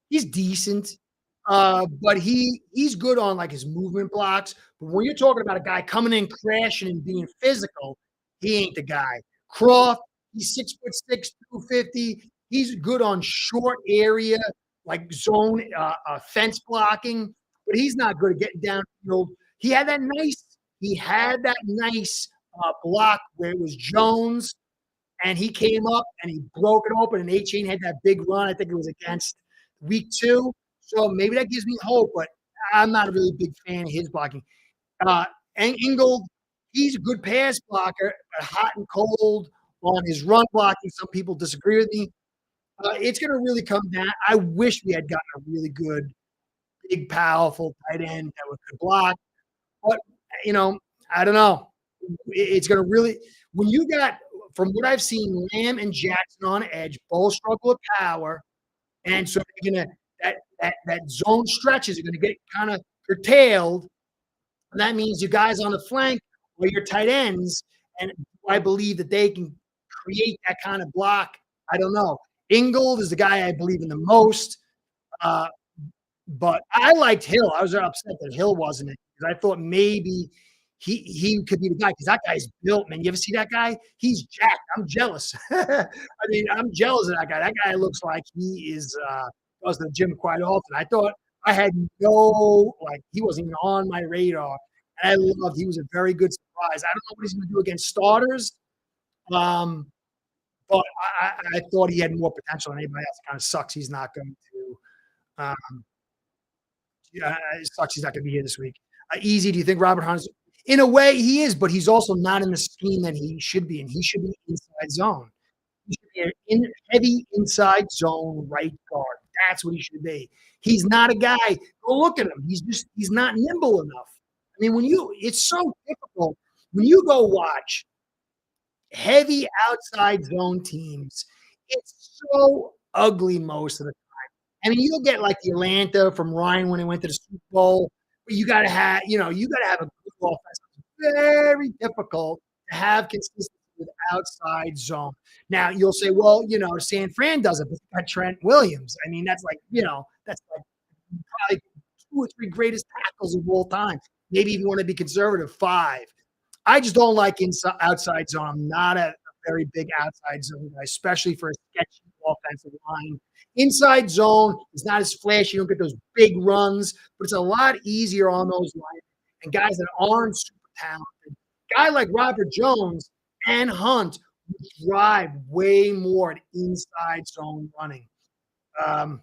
he's decent, but he's good on like his movement blocks. But when you're talking about a guy coming in, crashing, and being physical, he ain't the guy. Croft, he's 6'6", 250. He's good on short area, like zone fence blocking, but he's not good at getting downfield. He had that nice block where it was Jones, and he came up and he broke it open, and A-Chain had that big run. I think it was against week 2. So maybe that gives me hope, but I'm not a really big fan of his blocking. And Ingold, he's a good pass blocker, but hot and cold on his run blocking. Some people disagree with me. It's going to really come down. I wish we had gotten a really good, big, powerful tight end that could block. But, I don't know. It's going to really – when you got – from what I've seen, Lamb and Jackson on edge, both struggle with power. And so they're going to that zone stretches are going to get kind of curtailed. And that means you guys on the flank or your tight ends. And I believe that they can create that kind of block. I don't know. Ingold is the guy I believe in the most. But I liked Hill. I was upset that Hill wasn't it because I thought maybe he could be the guy because that guy's built, man. You ever see that guy? He's jacked. I'm jealous. I'm jealous of that guy. That guy looks like he is goes to the gym quite often. I thought I had he wasn't even on my radar. And I loved he was a very good surprise. I don't know what he's going to do against starters. But I thought he had more potential than anybody else. It kind of sucks he's not going to it sucks he's not going to be here this week. Easy, do you think Robert Hunt's – in a way, he is, but he's also not in the scheme that he should be in. He should be inside zone. He should be an heavy inside zone right guard. That's what he should be. He's not a guy. Go look at him. He's not nimble enough. I mean, it's so difficult when you go watch heavy outside zone teams. It's so ugly most of the I mean, you'll get like the Atlanta from Ryan when he went to the Super Bowl. But you gotta have a good offense. It's very difficult to have consistency with outside zone. Now you'll say, well, San Fran does it, but they got Trent Williams. I mean, that's like probably two or three greatest tackles of all time. Maybe if you want to be conservative, five. I just don't like inside outside zone. I'm not a very big outside zone guy, especially for a sketchy offensive line. Inside zone is not as flashy. You don't get those big runs, but it's a lot easier on those lines and guys that aren't super talented. Guy like Robert Jones and Hunt would drive way more at inside zone running. Um,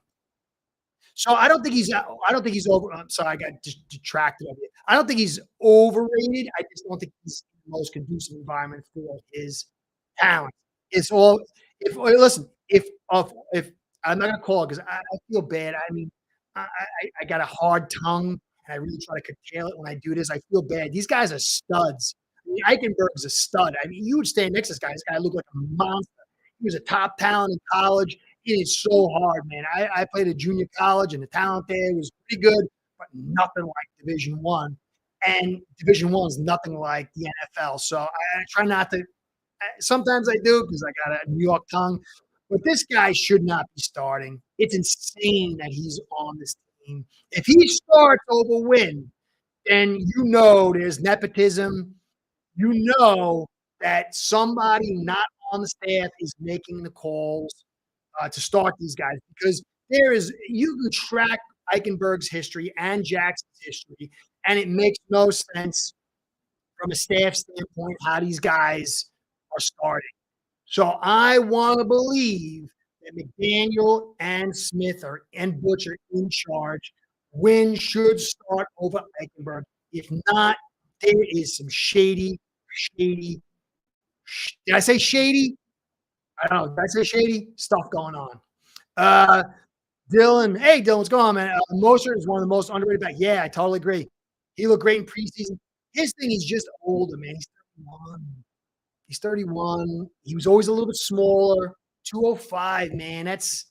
so I don't think he's over. I'm sorry, I got detracted of it. I don't think he's overrated. I just don't think he's the most conducive environment for his talent. It's all if listen, if I'm not gonna call it because I feel bad. I mean, I got a hard tongue and I really try to curtail it when I do this. I feel bad. These guys are studs. I mean, Eichenberg's a stud. I mean, you would stand next to this guy. This guy looked like a monster. He was a top talent in college. It is so hard, man. I played at junior college, and the talent there was pretty good, but nothing like Division One. And Division One is nothing like the NFL. So I try not to. Sometimes I do because I got a New York tongue. But this guy should not be starting. It's insane that he's on this team. If he starts over Win, then there's nepotism. You know that somebody not on the staff is making the calls to start these guys because you can track Eichenberg's history and Jackson's history, and it makes no sense from a staff standpoint how these guys are starting. So I want to believe that McDaniel and Smith and Butch are in charge. Wynn should start over Eichenberg. If not, there is some shady. Did I say shady? I don't know. Did I say shady? Stuff going on. Uh, Dylan, hey Dylan, what's going on, man? Mostert is one of the most underrated back. Yeah, I totally agree. He looked great in preseason. His thing is just older, man. He's 31. He's 31. He was always a little bit smaller. 205, man. It's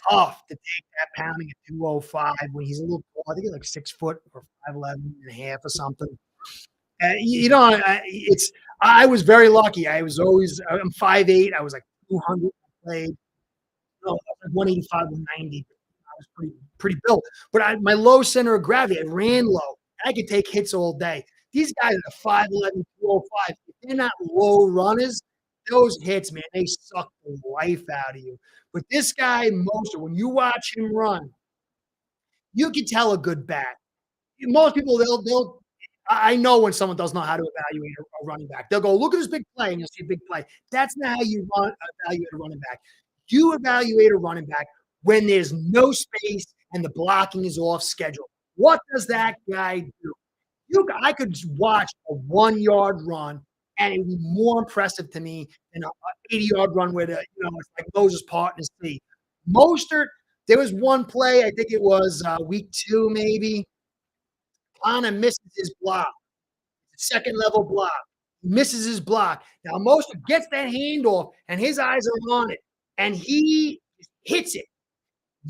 tough to take that pounding at 205 when he's a little tall. I think he's like 6 foot or 5'11 and a half or something. I was very lucky. I'm 5'8". I was like 200 played. No, like 185, 190. I was pretty built. But my low center of gravity, I ran low. I could take hits all day. These guys are 5'11", 205. If they're not low runners, those hits, man, they suck the life out of you. But this guy, Moser, when you watch him run, you can tell a good back. Most people, they'll I know when someone doesn't know how to evaluate a running back. They'll go, look at this big play, and you'll see a big play. That's not how you evaluate a running back. You evaluate a running back when there's no space and the blocking is off schedule. What does that guy do? I could watch a 1 yard run, and it would be more impressive to me than an 80-yard run where it's like Moses part in his feet. Mostert, there was one play, I think it was week 2 maybe. Anna misses his block, second level block. He misses his block. Now Mostert gets that handoff, and his eyes are on it, and he hits it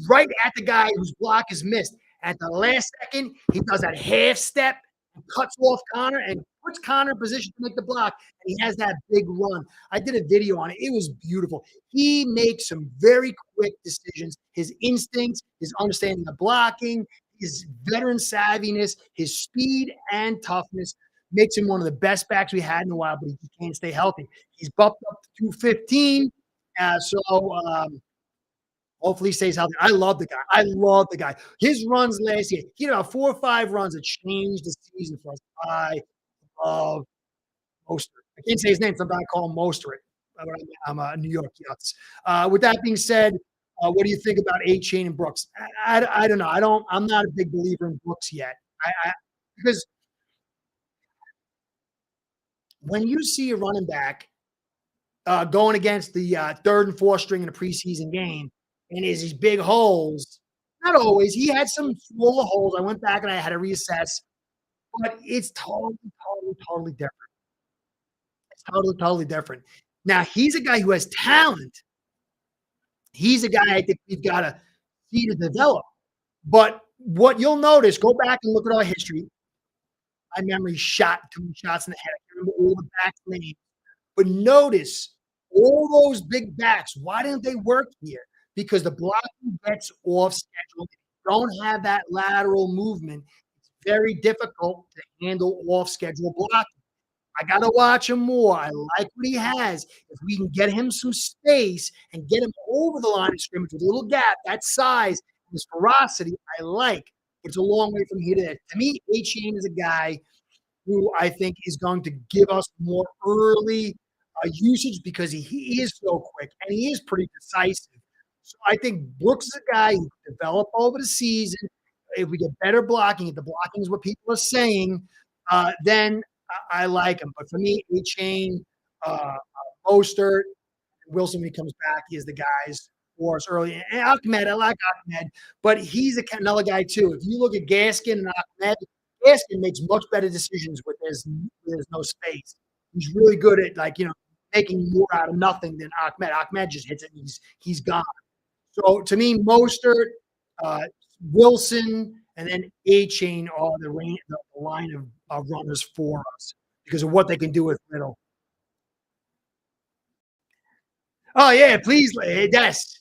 right at the guy whose block is missed. At the last second, he does that half step and cuts off Connor and puts Connor in position to make the block. And he has that big run. I did a video on it. It was beautiful. He makes some very quick decisions. His instincts, his understanding of blocking, his veteran savviness, his speed and toughness makes him one of the best backs we had in a while, but he can't stay healthy. He's bumped up to 215. Hopefully he stays healthy. I love the guy. His runs last year, he had about 4 or 5 runs that changed the season for us. I love Mostert. I can't say his name, so I'm going to call him Mostert. I'm a New York Yucks. With that being said, what do you think about A-Chain and Brooks? I don't know. I'm not a big believer in Brooks yet. Because when you see a running back going against the third and fourth string in a preseason game, and there's these big holes. Not always. He had some smaller holes. I went back and I had to reassess, but it's totally different. It's totally different. Now he's a guy who has talent. He's a guy I think we've got to see to develop. But what you'll notice, go back and look at our history. My memory shot too many shots in the head. I can't remember all the back names. But notice all those big backs, why didn't they work here? Because the blocking gets off schedule. Don't have that lateral movement. It's very difficult to handle off schedule blocking. I gotta watch him more. I like what he has. If we can get him some space and get him over the line of scrimmage with a little gap, that size, his ferocity, I like. But it's a long way from here to there. To me, A-Chain is a guy who I think is going to give us more early usage because he is so quick and he is pretty decisive. So I think Brooks is a guy who can develop over the season. If we get better blocking, if the blocking is what people are saying, then I like him. But for me, A-Chain, Mostert, Wilson, when he comes back, he is the guys for us early. And Ahmed, I like Ahmed, but he's another guy too. If you look at Gaskin and Ahmed, Gaskin makes much better decisions when there's no space. He's really good at making more out of nothing than Ahmed. Ahmed just hits it and he's gone. So to me, Mostert, uh, Wilson, and then A-Chain are the line of runners for us because of what they can do with Little. Oh yeah, please,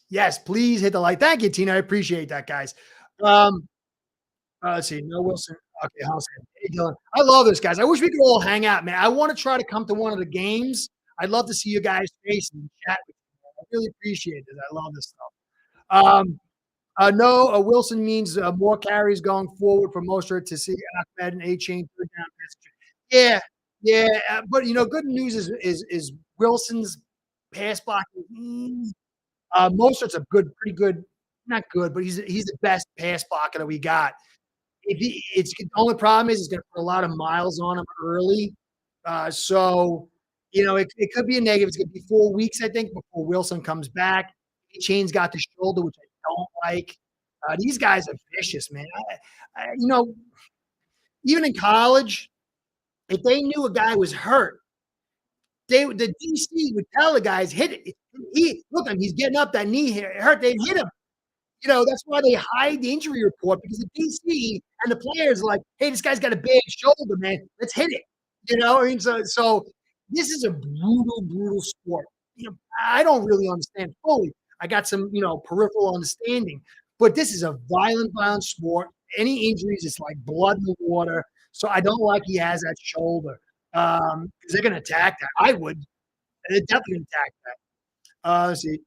yes, please hit the like. Thank you, Tina. I appreciate that, guys. Um, let's see, no Wilson. Okay, hey Dylan. I love this, guys. I wish we could all hang out, man. I want to try to come to one of the games. I'd love to see you guys face and chat with you. Man. I really appreciate it. I love this stuff. No, Wilson means more carries going forward for Mostert to see Ahmed and A-Chain third down. Yeah, yeah, but good news is Wilson's pass blocking. Mostert's a pretty good, not good, but he's the best pass blocker that we got. It's the only problem is he's going to put a lot of miles on him early, so it could be a negative. It's going to be 4 weeks, I think, before Wilson comes back. Chain's got the shoulder, which I don't like. These guys are vicious, man. Even in college, if they knew a guy was hurt, the DC would tell the guys hit it. Look, he's getting up that knee here, hurt. They hit him. That's why they hide the injury report because the DC and the players are like, hey, this guy's got a bad shoulder, man. Let's hit it. I mean, so this is a brutal sport. I don't really understand fully. I got some, peripheral understanding, but this is a violent sport. Any injuries, it's like blood in the water. So I don't like he has that shoulder because they're going to attack that. I would. They're definitely going to attack that. Let's see.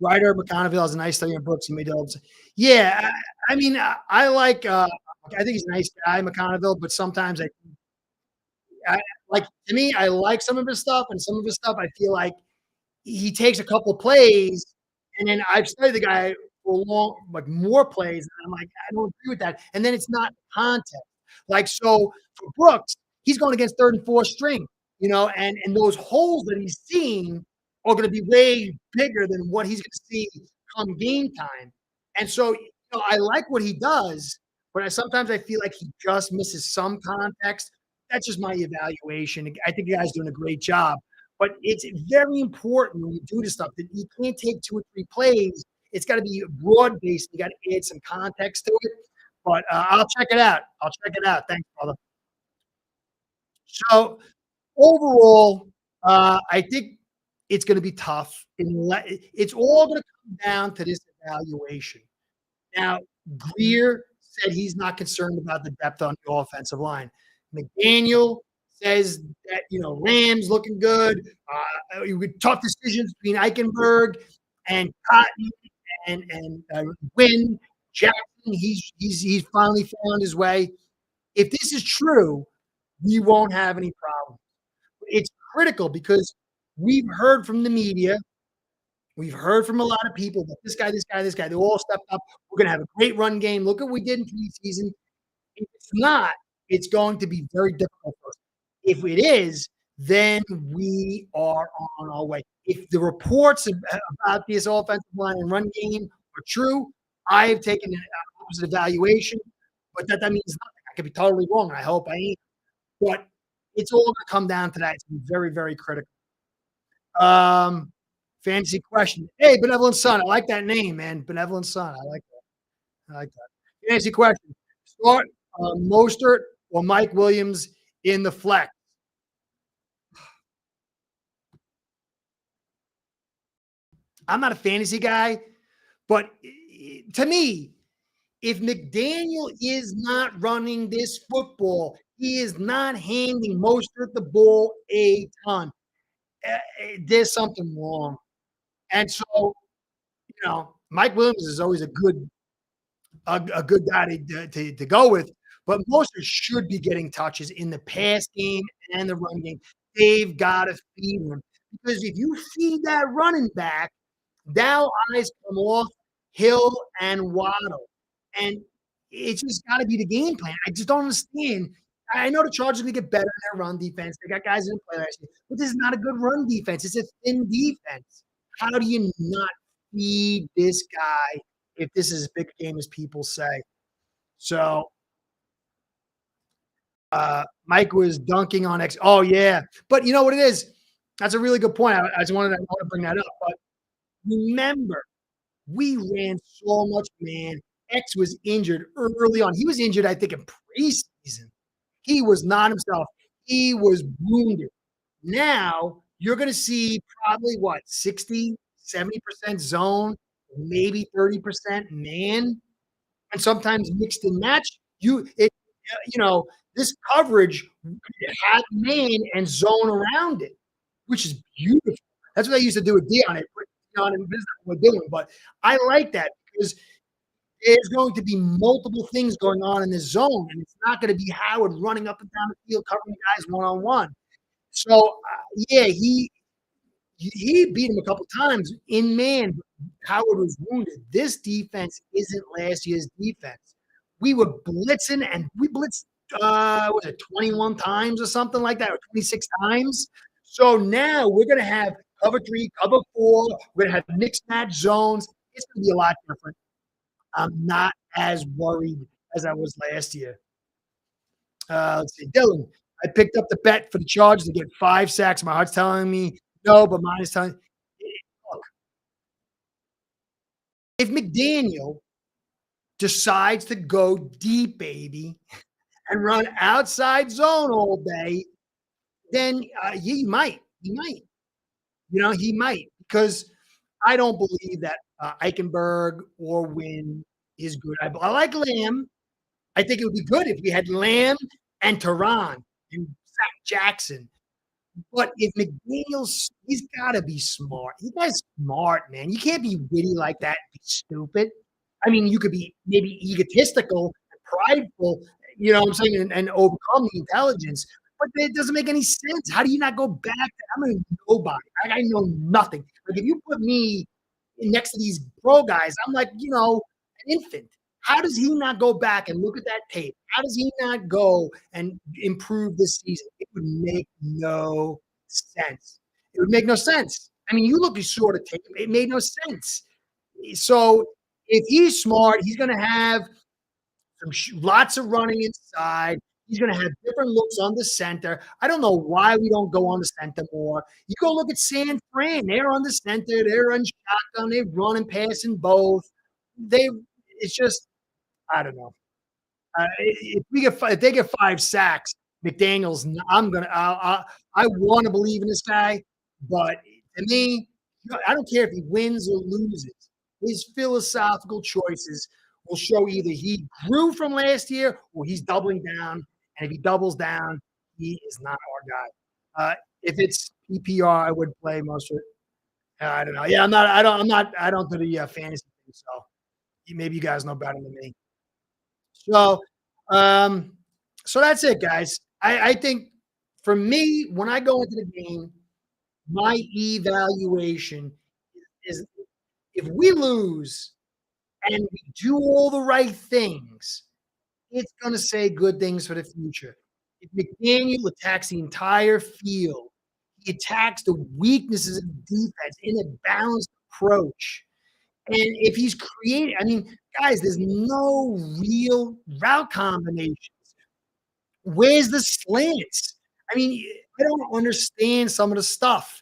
Ryder McConnell is a nice study in Brooks. He made it. Yeah, I mean, I like. I think he's a nice guy, McConnell, but sometimes like to me, I like some of his stuff, and some of his stuff I feel like he takes a couple plays, and then I've studied the guy for more plays, and I'm like, I don't agree with that. And then it's not context. Like so for Brooks, he's going against third and fourth string, and those holes that he's seeing are going to be way bigger than what he's going to see come game time. And so, I like what he does, but sometimes I feel like he just misses some context. That's just my evaluation. I think the guy's doing a great job, but it's very important when you do this stuff that you can't take 2 or 3 plays. It's got to be broad based. You got to add some context to it. But I'll check it out. Thanks, brother. So overall, I think it's going to be tough. It's all going to come down to this evaluation. Now, Greer said he's not concerned about the depth on the offensive line. McDaniel says that, Rams looking good. Tough decisions between Eichenberg and Cotton and Wynn. Jackson, he's finally found his way. If this is true, we won't have any problem. It's critical because we've heard from the media, we've heard from a lot of people that this guy, they all stepped up. We're going to have a great run game. Look at what we did in preseason. If it's not, it's going to be very difficult for us. If it is, then we are on our way. If the reports about this offensive line and run game are true, I have taken an opposite evaluation, but that means nothing. I could be totally wrong, and I hope I am. But it's all gonna come down to that. It's gonna be very, very critical. Um, Fantasy question. Hey, Benevolent Son. I like that name, man. Benevolent Son. I like that. I like that. Fantasy question. Start Mostert or Mike Williams in the flex. I'm not a fantasy guy, but to me, if McDaniel is not running this football, he is not handing Mostert the ball a ton. There's something wrong. And so, Mike Williams is always a good guy to go with, but Mostert should be getting touches in the pass game and the run game. They've got to feed him because if you feed that running back, now eyes come off Hill and Waddle, and it's just got to be the game plan. I just don't understand. I know the Chargers are going to get better in their run defense. They got guys in play last year, but this is not a good run defense. It's a thin defense. How do you not feed this guy if this is as big a game as people say? So, Mike was dunking on X. Oh yeah, but you know what it is? That's a really good point. I just wanted to bring that up. But remember, we ran so much man. X was injured early on. He was injured, I think, in preseason. He was not himself. He was wounded. Now you're going to see probably what 60, 70% zone, maybe 30% man, and sometimes mixed and match. You know, this coverage had man and zone around it, which is beautiful. That's what I used to do with Dion. It put Dion in business what we're doing, but I like that because there's going to be multiple things going on in this zone, and it's not going to be Howard running up and down the field covering guys one on one. So yeah, he beat him a couple times in man. Howard was wounded. This defense isn't last year's defense. We were blitzing, and we blitzed, was it 21 times or something like that, or 26 times? So now we're going to have cover 3, cover 4. We're going to have mixed match zones. It's going to be a lot different. I'm not as worried as I was last year. Let's see. Dylan, I picked up the bet for the Chargers to get 5 sacks. My heart's telling me no, but mine is telling. Look, if McDaniel decides to go deep, baby, and run outside zone all day, then he might. He might. He might because I don't believe that Eichenberg or Wynn is good. I like Lamb. I think it would be good if we had Lamb and Tehran and Zach Jackson. But if McDaniels, he's got to be smart. He guy's smart, man. You can't be witty like that and be stupid. I mean, you could be maybe egotistical and prideful, you know what I'm saying, and overcome the intelligence. But it doesn't make any sense. How do you not go back to I'm a nobody. I know nothing. Like if you put me next to these pro guys, I'm like, an infant. How does he not go back and look at that tape? How does he not go and improve this season? It would make no sense. It would make no sense. I mean, you look at short of tape, it made no sense. So if he's smart, he's going to have lots of running inside. He's going to have different looks on the center. I don't know why we don't go on the center more. You go look at San Fran. They're on the center. They're on shotgun. They run and pass in both. It's just, I don't know. If they get 5 sacks, McDaniels, I want to believe in this guy, but to me, I don't care if he wins or loses. His philosophical choices will show either he grew from last year or he's doubling down. And if he doubles down, he is not our guy. If it's PPR, I would play most of it. I don't know. Yeah, I'm not. I don't. I'm not. I don't do the fantasy thing. So maybe you guys know better than me. So, um, so that's it, guys. I think for me, when I go into the game, my evaluation is if we lose and we do all the right things, it's going to say good things for the future. If McDaniel attacks the entire field He attacks the weaknesses of the defense in a balanced approach. And if he's creating, I mean, guys, there's no real route combinations. Where's the slants? I mean, I don't understand some of the stuff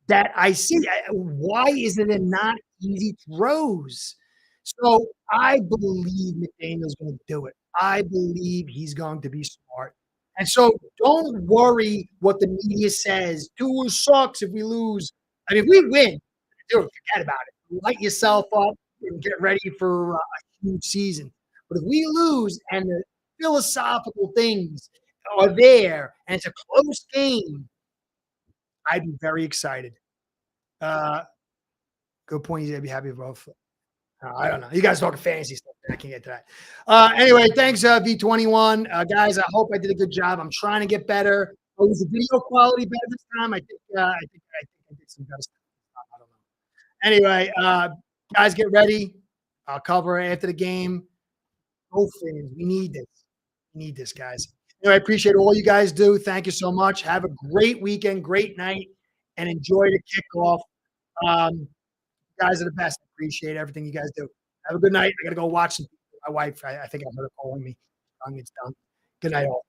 that I see. Why is it not easy throws? So I believe McDaniel's going to do it. I believe he's going to be smart. And so don't worry what the media says. Tua sucks if we lose. I mean, if we win, dude, forget about it. Light yourself up and get ready for a huge season. But if we lose and the philosophical things are there and it's a close game, I'd be very excited. Uh, Good point. He's gonna be happy with both. I don't know. You guys talking fantasy stuff. I can't get to that. Anyway, thanks, V21. Guys, I hope I did a good job. I'm trying to get better. Oh, was the video quality better this time? I did some better stuff. I don't know. Anyway, guys, get ready. I'll cover after the game. Go fans. We need this. We need this, guys. Anyway, I appreciate all you guys do. Thank you so much. Have a great weekend, great night, and enjoy the kickoff. Um, you guys are the best. Appreciate everything you guys do. Have a good night. I got to go watch some. My wife, I think I heard her calling me. It's done. Good night, all.